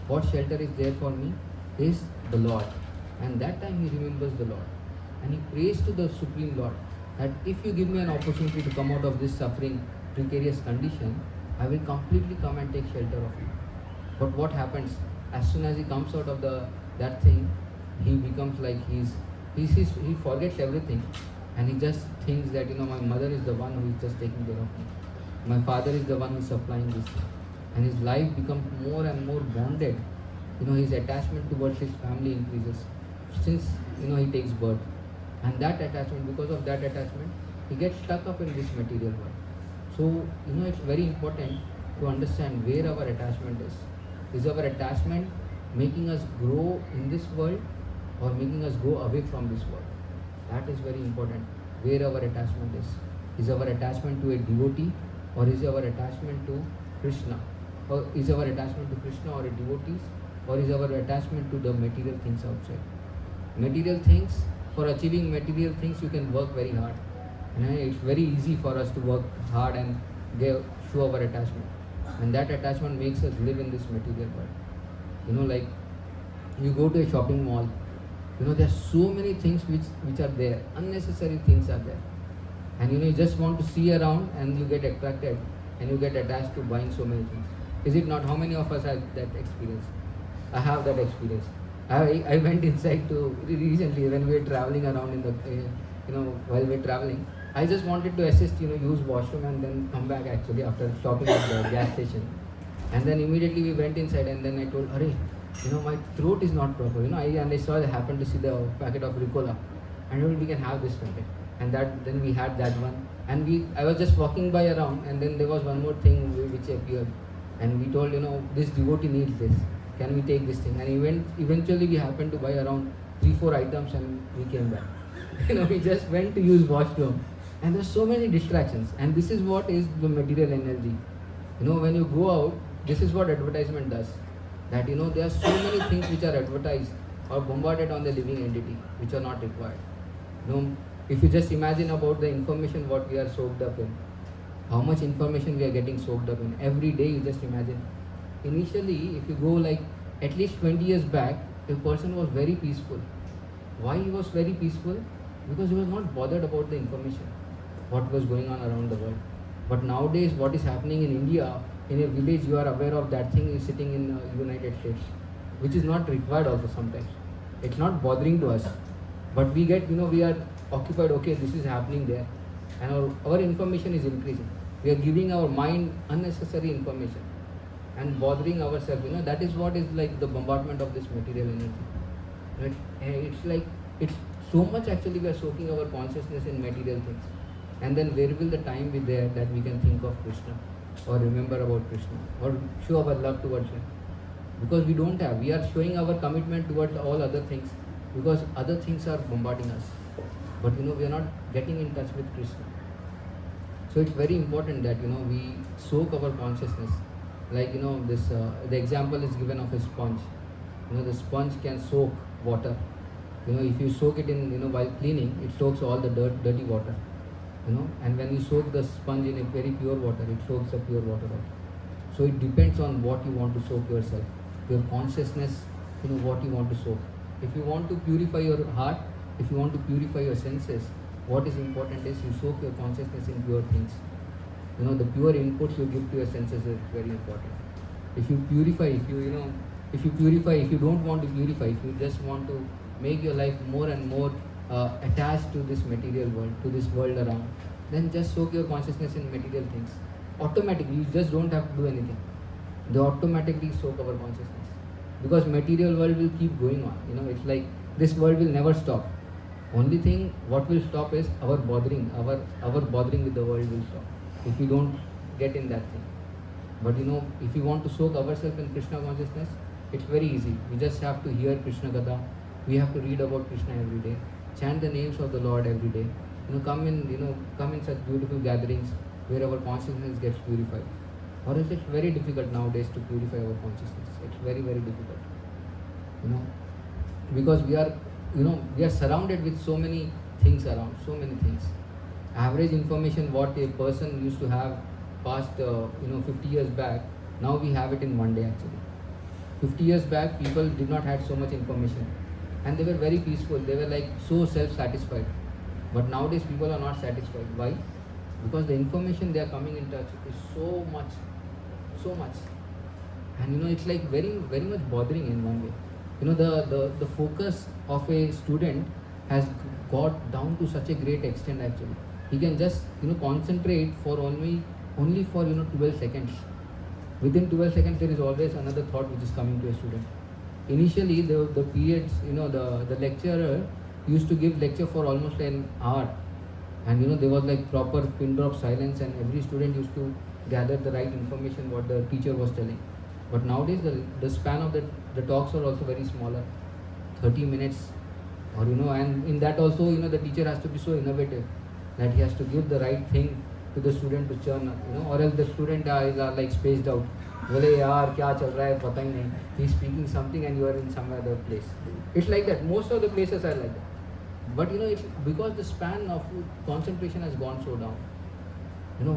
What shelter is there for me is the Lord. And that time he remembers the Lord. And he prays to the Supreme Lord that if you give me an opportunity to come out of this suffering, precarious condition, I will completely come and take shelter of you. But what happens? As soon as he comes out of that thing, he becomes like he forgets everything, and he just thinks that my mother is the one who is just taking care of me. My father is the one who is supplying this thing. And his life becomes more and more bonded. His attachment towards his family increases since he takes birth. And that attachment, because of that attachment, he gets stuck up in this material world. So it's very important to understand where our attachment is. Is our attachment making us grow in this world or making us go away from this world? That is very important, where our attachment is. Is our attachment to a devotee, or is our attachment to Krishna? Or is our attachment to Krishna or a devotees, or is our attachment to the material things outside? Material things, for achieving material things you can work very hard. It's very easy for us to work hard and show our attachment. And that attachment makes us live in this material world. Like you go to a shopping mall, there are so many things which are there, unnecessary things are there. And you just want to see around and you get attracted and you get attached to buying so many things. Is it not? How many of us have that experience? I have that experience. I went inside to recently when we were traveling around in the while we were traveling. I just wanted to assist use washroom and then come back actually after shopping at the gas station. And then immediately we went inside, and then I told, Arey, my throat is not proper. I saw I happened to see the packet of Ricola, and we can have this packet. And then we had that one, and I was just walking by around, and then there was one more thing which appeared, and we told this devotee needs this. Can we take this thing? And eventually we happened to buy around 3-4 items, and we came back. We just went to use washroom, and there's so many distractions. And this is what is the material energy. When you go out, this is what advertisement does. That there are so many things which are advertised or bombarded on the living entity which are not required. If you just imagine about the information what we are soaked up in, how much information we are getting soaked up in every day, you just imagine. Initially, if you go like at least 20 years back, a person was very peaceful. Why he was very peaceful? Because he was not bothered about the information, what was going on around the world. But nowadays, what is happening in India, in a village, you are aware of that thing is sitting in United States, which is not required also sometimes. It's not bothering to us. But we get, we are occupied, okay, this is happening there. And our information is increasing. We are giving our mind unnecessary information and bothering ourselves. That is what is like the bombardment of this material energy. It's so much actually we are soaking our consciousness in material things. And then where will the time be there that we can think of Krishna or remember about Krishna or show our love towards him? Because we don't have. We are showing our commitment towards all other things because other things are bombarding us. But we are not getting in touch with Krishna. So it's very important that we soak our consciousness. Like this the example is given of a sponge. The sponge can soak water. If you soak it in while cleaning, it soaks all the dirty water. And when you soak the sponge in a very pure water, it soaks the pure water out. So it depends on what you want to soak yourself, your consciousness, what you want to soak. If you want to purify your heart, if you want to purify your senses, what is important is you soak your consciousness in pure things. The pure inputs you give to your senses is very important. If you purify, if you don't want to purify, if you just want to make your life more and more attached to this material world, to this world around, then just soak your consciousness in material things. Automatically, you just don't have to do anything. They automatically soak our consciousness. Because material world will keep going on. It's like this world will never stop. Only thing what will stop is our bothering. Our bothering with the world will stop. If we don't get in that thing. But if we want to soak ourselves in Krishna consciousness, it's very easy. We just have to hear Krishna Katha. We have to read about Krishna every day. Chant the names of the Lord every day. Come in such beautiful gatherings where our consciousness gets purified. Or else it's very difficult nowadays to purify our consciousness. It's very, very difficult. Because we are surrounded with so many things around, so many things. Average information what a person used to have past 50 years back, now we have it in one day actually. 50 years back, people did not have so much information and they were very peaceful. They were like so self-satisfied. But nowadays people are not satisfied. Why? Because the information they are coming in touch is so much. And it's like very, very much bothering in one way. The focus of a student has got down to such a great extent actually. He can just concentrate for only for 12 seconds. Within 12 seconds there is always another thought which is coming to a student. Initially the periods, the lecturer used to give lecture for almost an hour, and there was like proper pin drop silence, and every student used to gather the right information what the teacher was telling. But nowadays the span of the talks are also very smaller, 30 minutes, or and in that also the teacher has to be so innovative that he has to give the right thing to the student to churn, or else the student is like spaced out. Bole yaar kya chal raha hai pata hi nahi. He's speaking something and you are in some other place. It's like that. Most of the places are like that. But because the span of concentration has gone so down.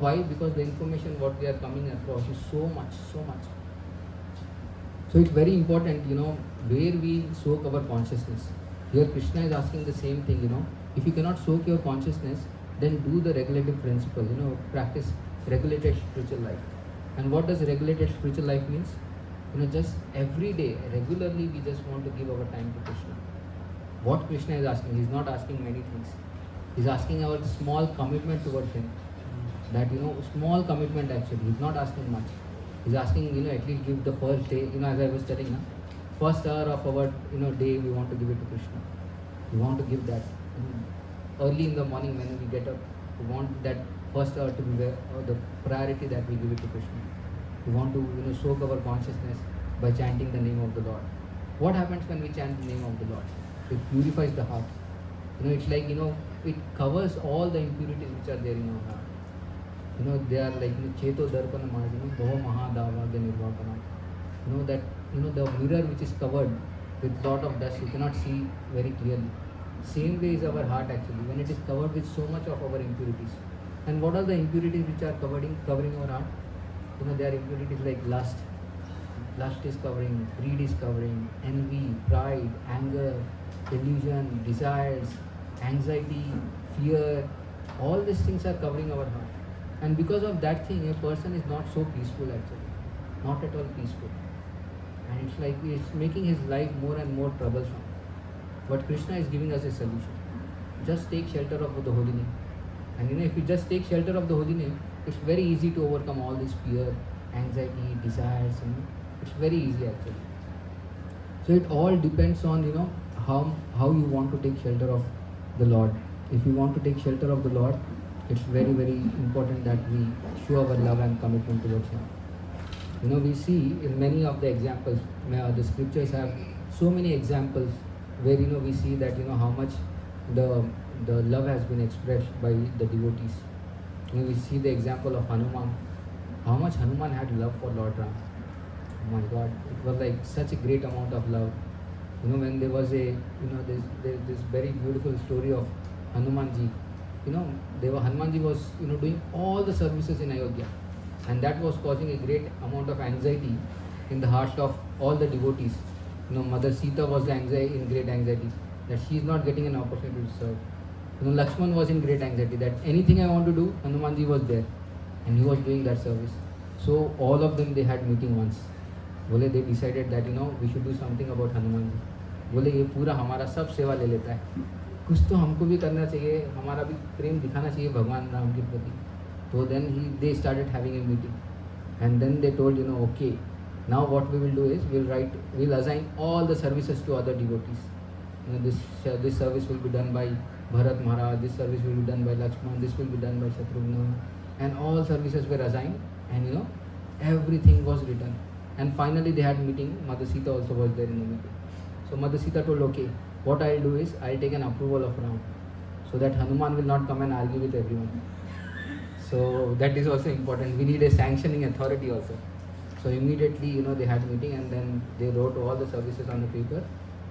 Why? Because the information what we are coming across is so much. So it's very important, where we soak our consciousness. Here Krishna is asking the same thing, if you cannot soak your consciousness, then do the regulative principle, practice regulated spiritual life. And what does regulated spiritual life means? Just every day, regularly we just want to give our time to Krishna. What Krishna is asking, he's not asking many things. He's asking our small commitment towards him. That, small commitment actually, he's not asking much. He's asking, at least give the first day, as I was telling, first hour of our, day, we want to give it to Krishna. We want to give that. Early in the morning when we get up, we want that first hour to be the priority that we give it to Krishna. We want to, soak our consciousness by chanting the name of the Lord. What happens when we chant the name of the Lord? It purifies the heart. It's like, it covers all the impurities which are there in our heart. They are like Cheto Darpana Mahadini, Bhava Mahadavagya Nirvapana. That the mirror which is covered with lot of dust, you cannot see very clearly. Same way is our heart actually, when it is covered with so much of our impurities. And what are the impurities which are covering our heart? There are impurities like lust. Lust is covering, greed is covering, envy, pride, anger, delusion, desires, anxiety, fear. All these things are covering our heart. And because of that thing, a person is not so peaceful actually. Not at all peaceful. And it's like it's making his life more and more troublesome. But Krishna is giving us a solution. Just take shelter of the holy name. And if you just take shelter of the holy name, it's very easy to overcome all this fear, anxiety, desires. It's very easy actually. So it all depends on how you want to take shelter of the Lord. If you want to take shelter of the Lord, it's very, very important that we show our love and commitment towards Him. We see in many of the examples, the scriptures have so many examples where we see that how much the love has been expressed by the devotees. We see the example of Hanuman. How much Hanuman had love for Lord Ram. Oh my God, it was like such a great amount of love. When there was there's this very beautiful story of Hanumanji. Hanumanji was doing all the services in Ayodhya, and that was causing a great amount of anxiety in the hearts of all the devotees. Mother Sita was in great anxiety that she is not getting an opportunity to serve. Lakshman was in great anxiety that anything I want to do, Hanumanji was there and he was doing that service. So all of them, they had meeting once. They decided that we should do something about Hanumanji. ये पूरा हमारा सब सेवा ले लेता है. कुछ तो हमको भी करना चाहिए, हमारा भी प्रेम दिखाना चाहिए भगवान राम के प्रति. So then they started having a meeting, and then they told, okay, now what we will do is we'll assign all the services to other devotees. This service will be done by Bharat Maharaj, this service will be done by Lakshman, this will be done by Shatrugna, and all services were assigned, and everything was written. And finally they had a meeting. Mother Sita also was there in the meeting. So Mother Sita told, okay, what I'll do is I'll take an approval of Ram, so that Hanuman will not come and argue with everyone. So that is also important. We need a sanctioning authority also. So immediately, they had a meeting, and then they wrote all the services on the paper,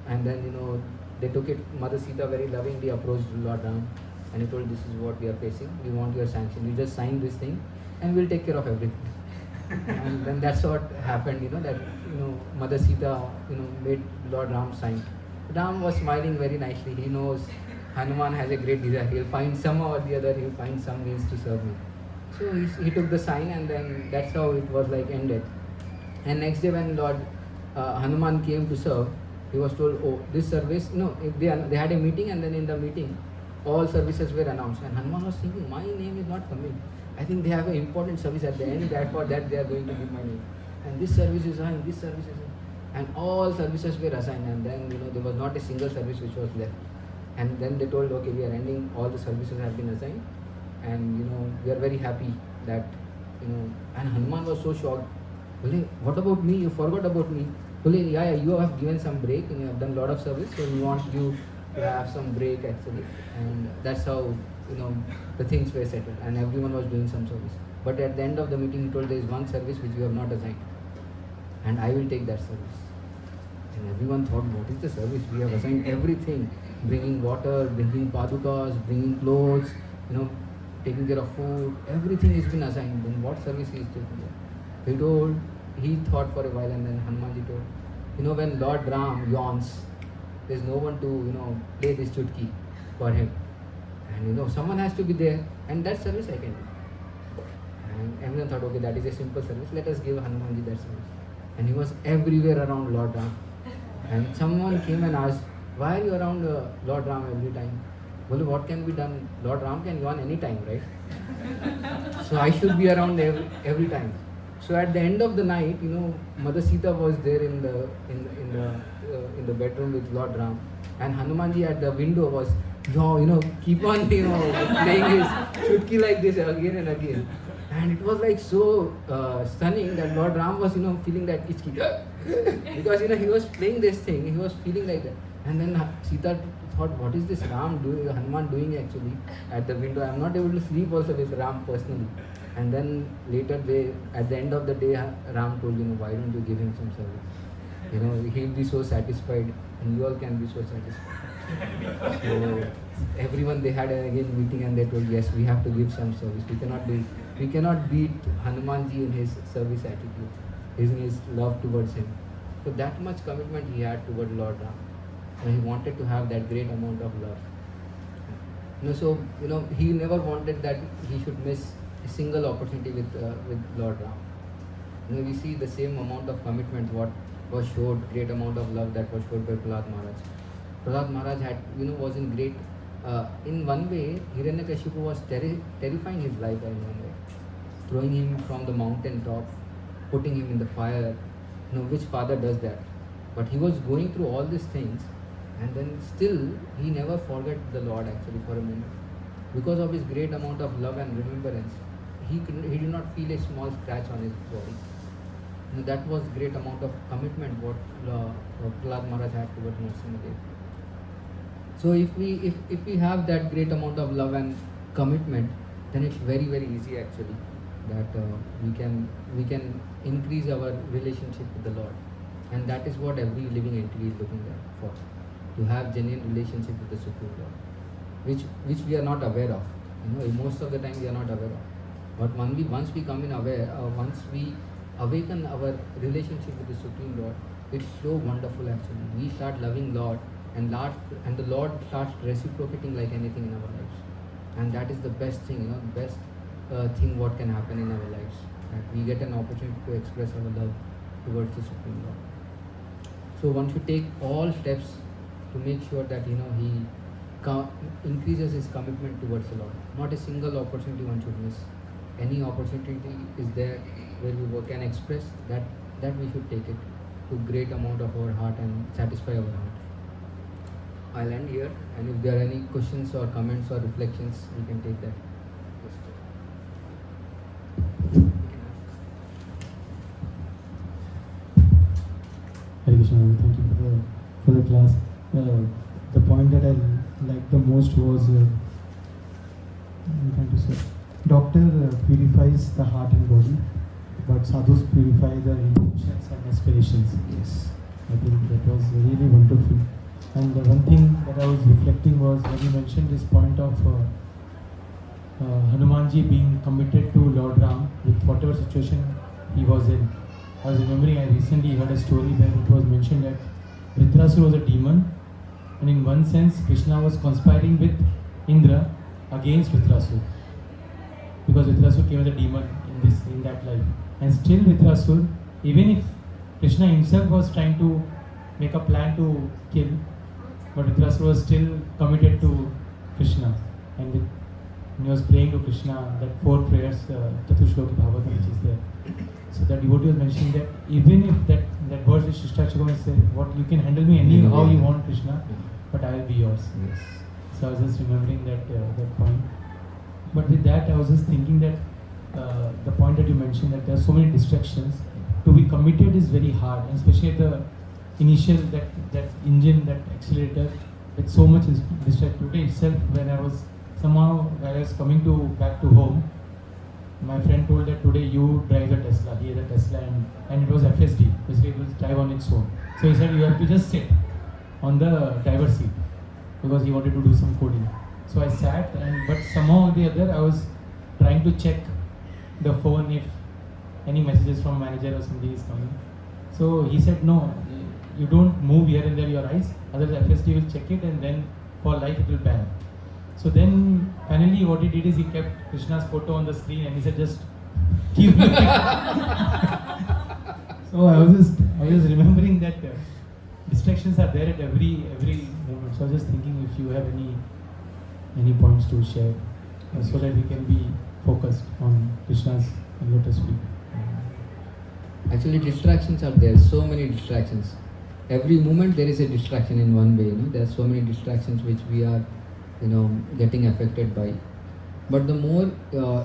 and then they took it. Mother Sita very lovingly approached Lord Ram, and he told, this is what we are facing. We want your sanction. You just sign this thing, and we'll take care of everything. And then that's what happened. Mother Sita made Lord Ram sign. Ram was smiling very nicely. He knows Hanuman has a great desire. He'll find somehow or the other. He'll find some means to serve me. So he took the sign, and then that's how it was ended. And next day when Lord Hanuman came to serve, he was told, oh, this service, they had a meeting, and then in the meeting, all services were announced. And Hanuman was thinking, my name is not coming. I think they have an important service at the end, for that they are going to give my name. And this service is assigned, this service is assigned. And all services were assigned, and then there was not a single service which was left. And then they told, okay, we are ending, all the services have been assigned, and we are very happy that, and Hanuman was so shocked. What about me? You forgot about me. Yeah, you have given some break, and you have done a lot of service, so we want you to have some break actually. And that's how, the things were settled, and everyone was doing some service. But at the end of the meeting, he told, there is one service which you have not assigned, and I will take that service. And everyone thought, what is the service? We have assigned everything, bringing water, bringing padukas, bringing clothes, taking care of food, everything has been assigned. Then what service he is taking? He thought for a while, and then Hanumanji told, when Lord Ram yawns, there's no one to, play this chutki for him. And someone has to be there, and that service I can do. And everyone thought, okay, that is a simple service, let us give Hanumanji that service. And he was everywhere around Lord Ram. And someone came and asked, why are you around Lord Ram every time? Well, what can be done? Lord Ram can yawn any time, right? So I should be around every time. So at the end of the night, Mother Sita was there in the bedroom with Lord Ram, and Hanumanji at the window was, keep on, playing his chutki like this again and again. And it was so stunning that Lord Ram was, feeling that itchy. Because, he was playing this thing, he was feeling like that. And then Sita thought, what is this Hanuman doing actually at the window? I am not able to sleep also with Ram personally. And then later at the end of the day, Ram told, why don't you give him some service? He'll be so satisfied, and you all can be so satisfied. So everyone, they had again meeting, and they told, yes, we have to give some service. We cannot beat Hanumanji in his service attitude, in his love towards him. So that much commitment he had toward Lord Ram. And he wanted to have that great amount of love. So he never wanted that he should miss a single opportunity with Lord Ram. We see the same amount of commitment what was showed, great amount of love that was showed by Prahlad Maharaj. Prahlad Maharaj had, was in great, in one way, Hiranyakashipu was terrifying his life in one way. Throwing him from the mountain top, putting him in the fire. Which father does that? But he was going through all these things, and then still he never forgot the Lord actually for a moment. Because of his great amount of love and remembrance, he did not feel a small scratch on his body. That was great amount of commitment what Prahlad Maharaj had towards Narasimha. So if we have that great amount of love and commitment, then it's very, very easy actually that we can increase our relationship with the Lord. And that is what every living entity is looking for, to have genuine relationship with the Supreme Lord, which we are not aware of. Most of the time we are not aware of. But once we come in aware, once we awaken our relationship with the Supreme Lord, it's so wonderful actually. We start loving Lord, and the Lord starts reciprocating like anything in our lives. And that is the best thing, best thing what can happen in our lives. That we get an opportunity to express our love towards the Supreme Lord. So one should take all steps to make sure that he increases his commitment towards the Lord. Not a single opportunity one should miss. Any opportunity is there where we can express that we should take it to great amount of our heart and satisfy our heart. I'll end here, and if there are any questions or comments or reflections, we can take that. Hare Krishna, thank you for the class. The point that I liked the most was, I'm trying to say, doctor purifies the heart and body, but sadhus purify the intentions and aspirations. Yes. I think that was really wonderful. And the one thing that I was reflecting was when you mentioned this point of Hanumanji being committed to Lord Ram with whatever situation he was in. I was remembering, I recently heard a story where it was mentioned that Vritrasura was a demon, and in one sense Krishna was conspiring with Indra against Vritrasura, because Vritrasura came as a demon in that life. And still Vritrasura, even if Krishna himself was trying to make a plan to kill, but Vritrasura was still committed to Krishna, and when he was praying to Krishna, that 4 prayers, Chatushloki Bhagavatam, which is there. So the devotee was mentioning that even if that verse is Shishtachakam say, what you can handle me anyhow you want, Krishna, but I will be yours. Yes. So I was just remembering that point. But with that, I was just thinking that the point that you mentioned, that there are so many distractions. To be committed is very hard, and especially the initial that engine, that accelerator, with so much distraction. Today itself, when I was coming back to home, my friend told that today you drive a Tesla. He has a Tesla, and it was FSD. Basically, it will drive on its own. So he said you have to just sit on the driver's seat, because he wanted to do some coding. So I sat, but somehow or the other I was trying to check the phone if any messages from manager or somebody is coming. So he said, no, you don't move here and there your eyes, otherwise FSD will check it, and then for life it will ban. So then finally what he did is he kept Krishna's photo on the screen, and he said just keep looking. So I was remembering that distractions are there at every moment. So I was just thinking if you have any points to share, so that we can be focused on Krishna's lotus feet. Actually, distractions are there. So many distractions. Every moment there is a distraction in one way. There are so many distractions which we are, getting affected by. But the more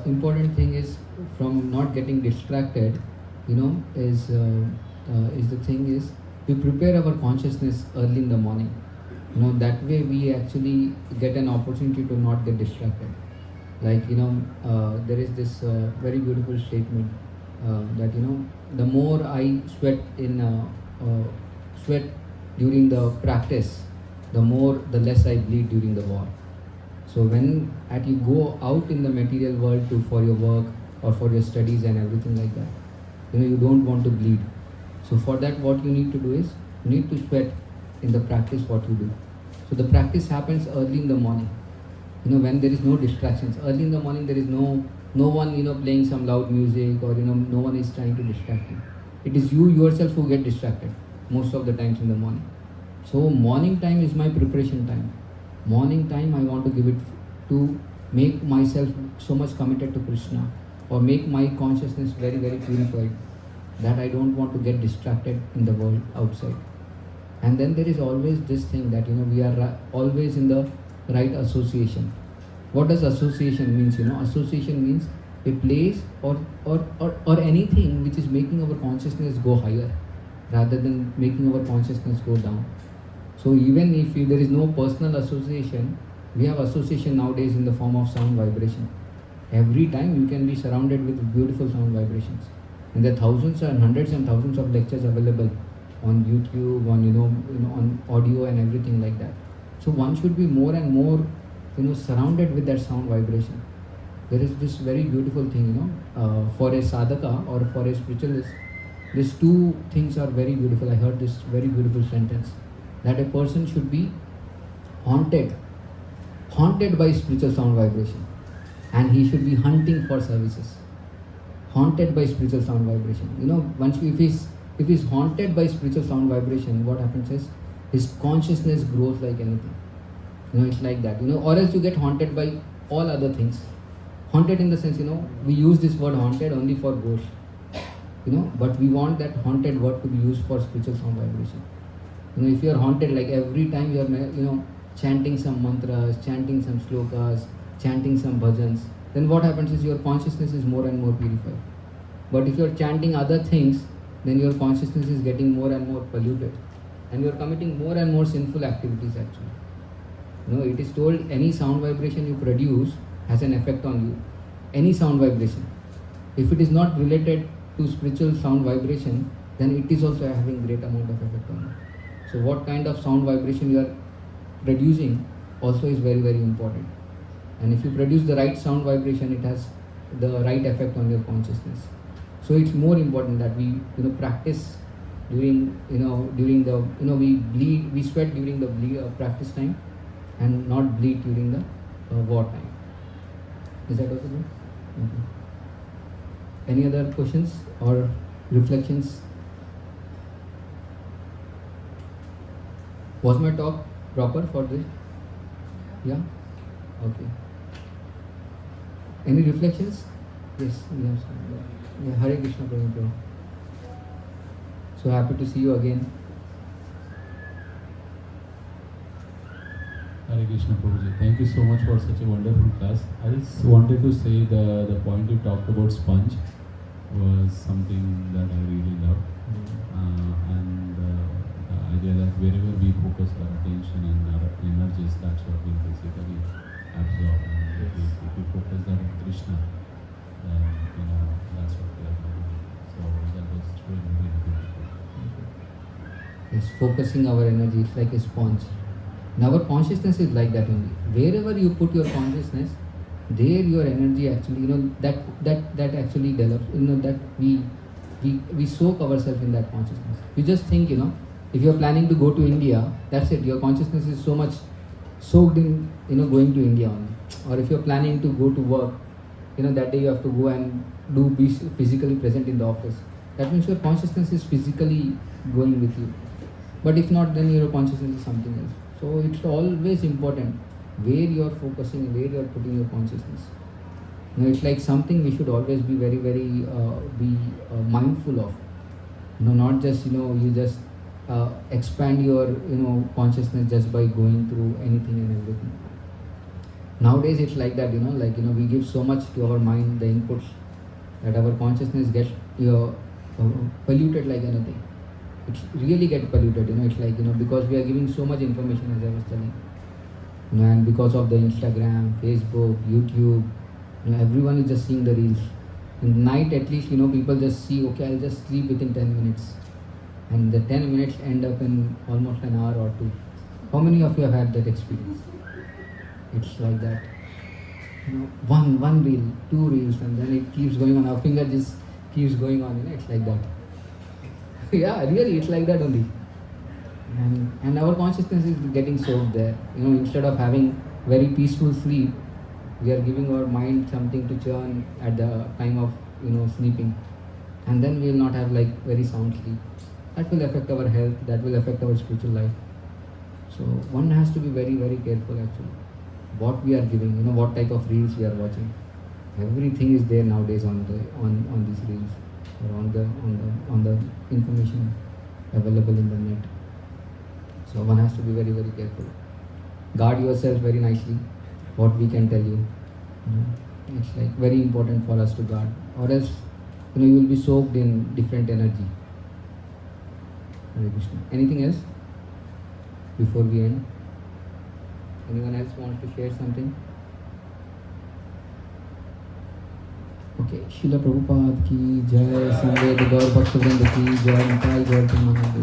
important thing is from not getting distracted. Is the thing is we prepare our consciousness early in the morning. That way we actually get an opportunity to not get distracted. Like there is this very beautiful statement that the more I sweat during the practice, the less I bleed during the war. So when you go out in the material world for your work or for your studies and everything like that, you don't want to bleed. So for that, what you need to do is you need to sweat in the practice what you do. So the practice happens early in the morning. When there is no distractions. Early in the morning there is no one playing some loud music, or no one is trying to distract you. It is you yourself who get distracted most of the times in the morning. So morning time is my preparation time. Morning time I want to give it to make myself so much committed to Krishna, or make my consciousness very, very purified, that I don't want to get distracted in the world outside. And then there is always this thing that we are always in the right association. What does association means? Association means a place or anything which is making our consciousness go higher rather than making our consciousness go down. So even if there is no personal association, we have association nowadays in the form of sound vibration. Every time you can be surrounded with beautiful sound vibrations, and there are thousands and hundreds and thousands of lectures available on YouTube, on audio and everything like that. So one should be more and more surrounded with that sound vibration. There is this very beautiful thing, for a sadhaka or for a spiritualist, these two things are very beautiful. I heard this very beautiful sentence, that a person should be haunted by spiritual sound vibration, and he should be hunting for services. Haunted by spiritual sound vibration. Once if he's haunted by spiritual sound vibration, what happens is his consciousness grows like anything. It's like that, or else you get haunted by all other things. Haunted in the sense, we use this word haunted only for ghosts, but we want that haunted word to be used for spiritual sound vibration. If you are haunted, like every time you are, chanting some mantras, chanting some slokas, chanting some bhajans, then what happens is your consciousness is more and more purified. But if you are chanting other things, then your consciousness is getting more and more polluted, and you are committing more and more sinful activities actually. It is told any sound vibration you produce has an effect on you. Any sound vibration. If it is not related to spiritual sound vibration, then it is also having great amount of effect on you. So what kind of sound vibration you are producing also is very, very important. And if you produce the right sound vibration, it has the right effect on your consciousness. So it's more important that we practice during we sweat during the practice time, and not bleed during the war time. Is that also good? Okay. Any other questions or reflections? Was my talk proper for this? Yeah? Okay. Any reflections? Yes, yes. Yeah, Hare Krishna Prabhu. So happy to see you again. Hare Krishna Prabhuji. Thank you so much for such a wonderful class. I just wanted to say the point you talked about sponge was something that I really loved. And the idea that wherever we focus our attention and our energies, that's what we basically absorb. And if we focus that on Krishna, then that's what we are doing. So that was really, really beautiful. Yes, focusing our energy, it's like a sponge. And our consciousness is like that only. Wherever you put your consciousness, there your energy actually, that actually develops. That we soak ourselves in that consciousness. You just think, if you are planning to go to India, that's it. Your consciousness is so much soaked in, going to India only. Or if you are planning to go to work, that day you have to go and be physically present in the office. That means your consciousness is physically going with you. But if not, then your consciousness is something else. So it's always important where you are focusing, where you are putting your consciousness. It's like something we should always be very, very mindful of. Not just you just expand your consciousness just by going through anything and everything. Nowadays it's like that. We give so much to our mind, the inputs, that our consciousness gets polluted like anything. It really gets polluted. It's like because we are giving so much information, as I was telling. And because of the Instagram, Facebook, YouTube, everyone is just seeing the reels. In the night at least, people just see, okay, I'll just sleep within 10 minutes. And the 10 minutes end up in almost an hour or two. How many of you have had that experience? It's like that. One reel, two reels, and then it keeps going on. Our finger just keeps going on. It's like that. Yeah, really, it's like that only. And our consciousness is getting soaked there. Instead of having very peaceful sleep, we are giving our mind something to churn at the time of sleeping, and then we will not have like very sound sleep. That will affect our health. That will affect our spiritual life. So one has to be very, very careful actually. What we are giving, what type of reels we are watching. Everything is there nowadays on these reels, or on the information available in the net. So one has to be very, very careful. Guard yourself very nicely. What we can tell you, it's like very important for us to guard, or else you will be soaked in different energy. Hare Krishna. Anything else before we end? Anyone else wants to share something? Okay. Srila Prabhupada ki jai, Samved Gaur Bhakta Vrinda ki jai, Nitai Gaur Premanande.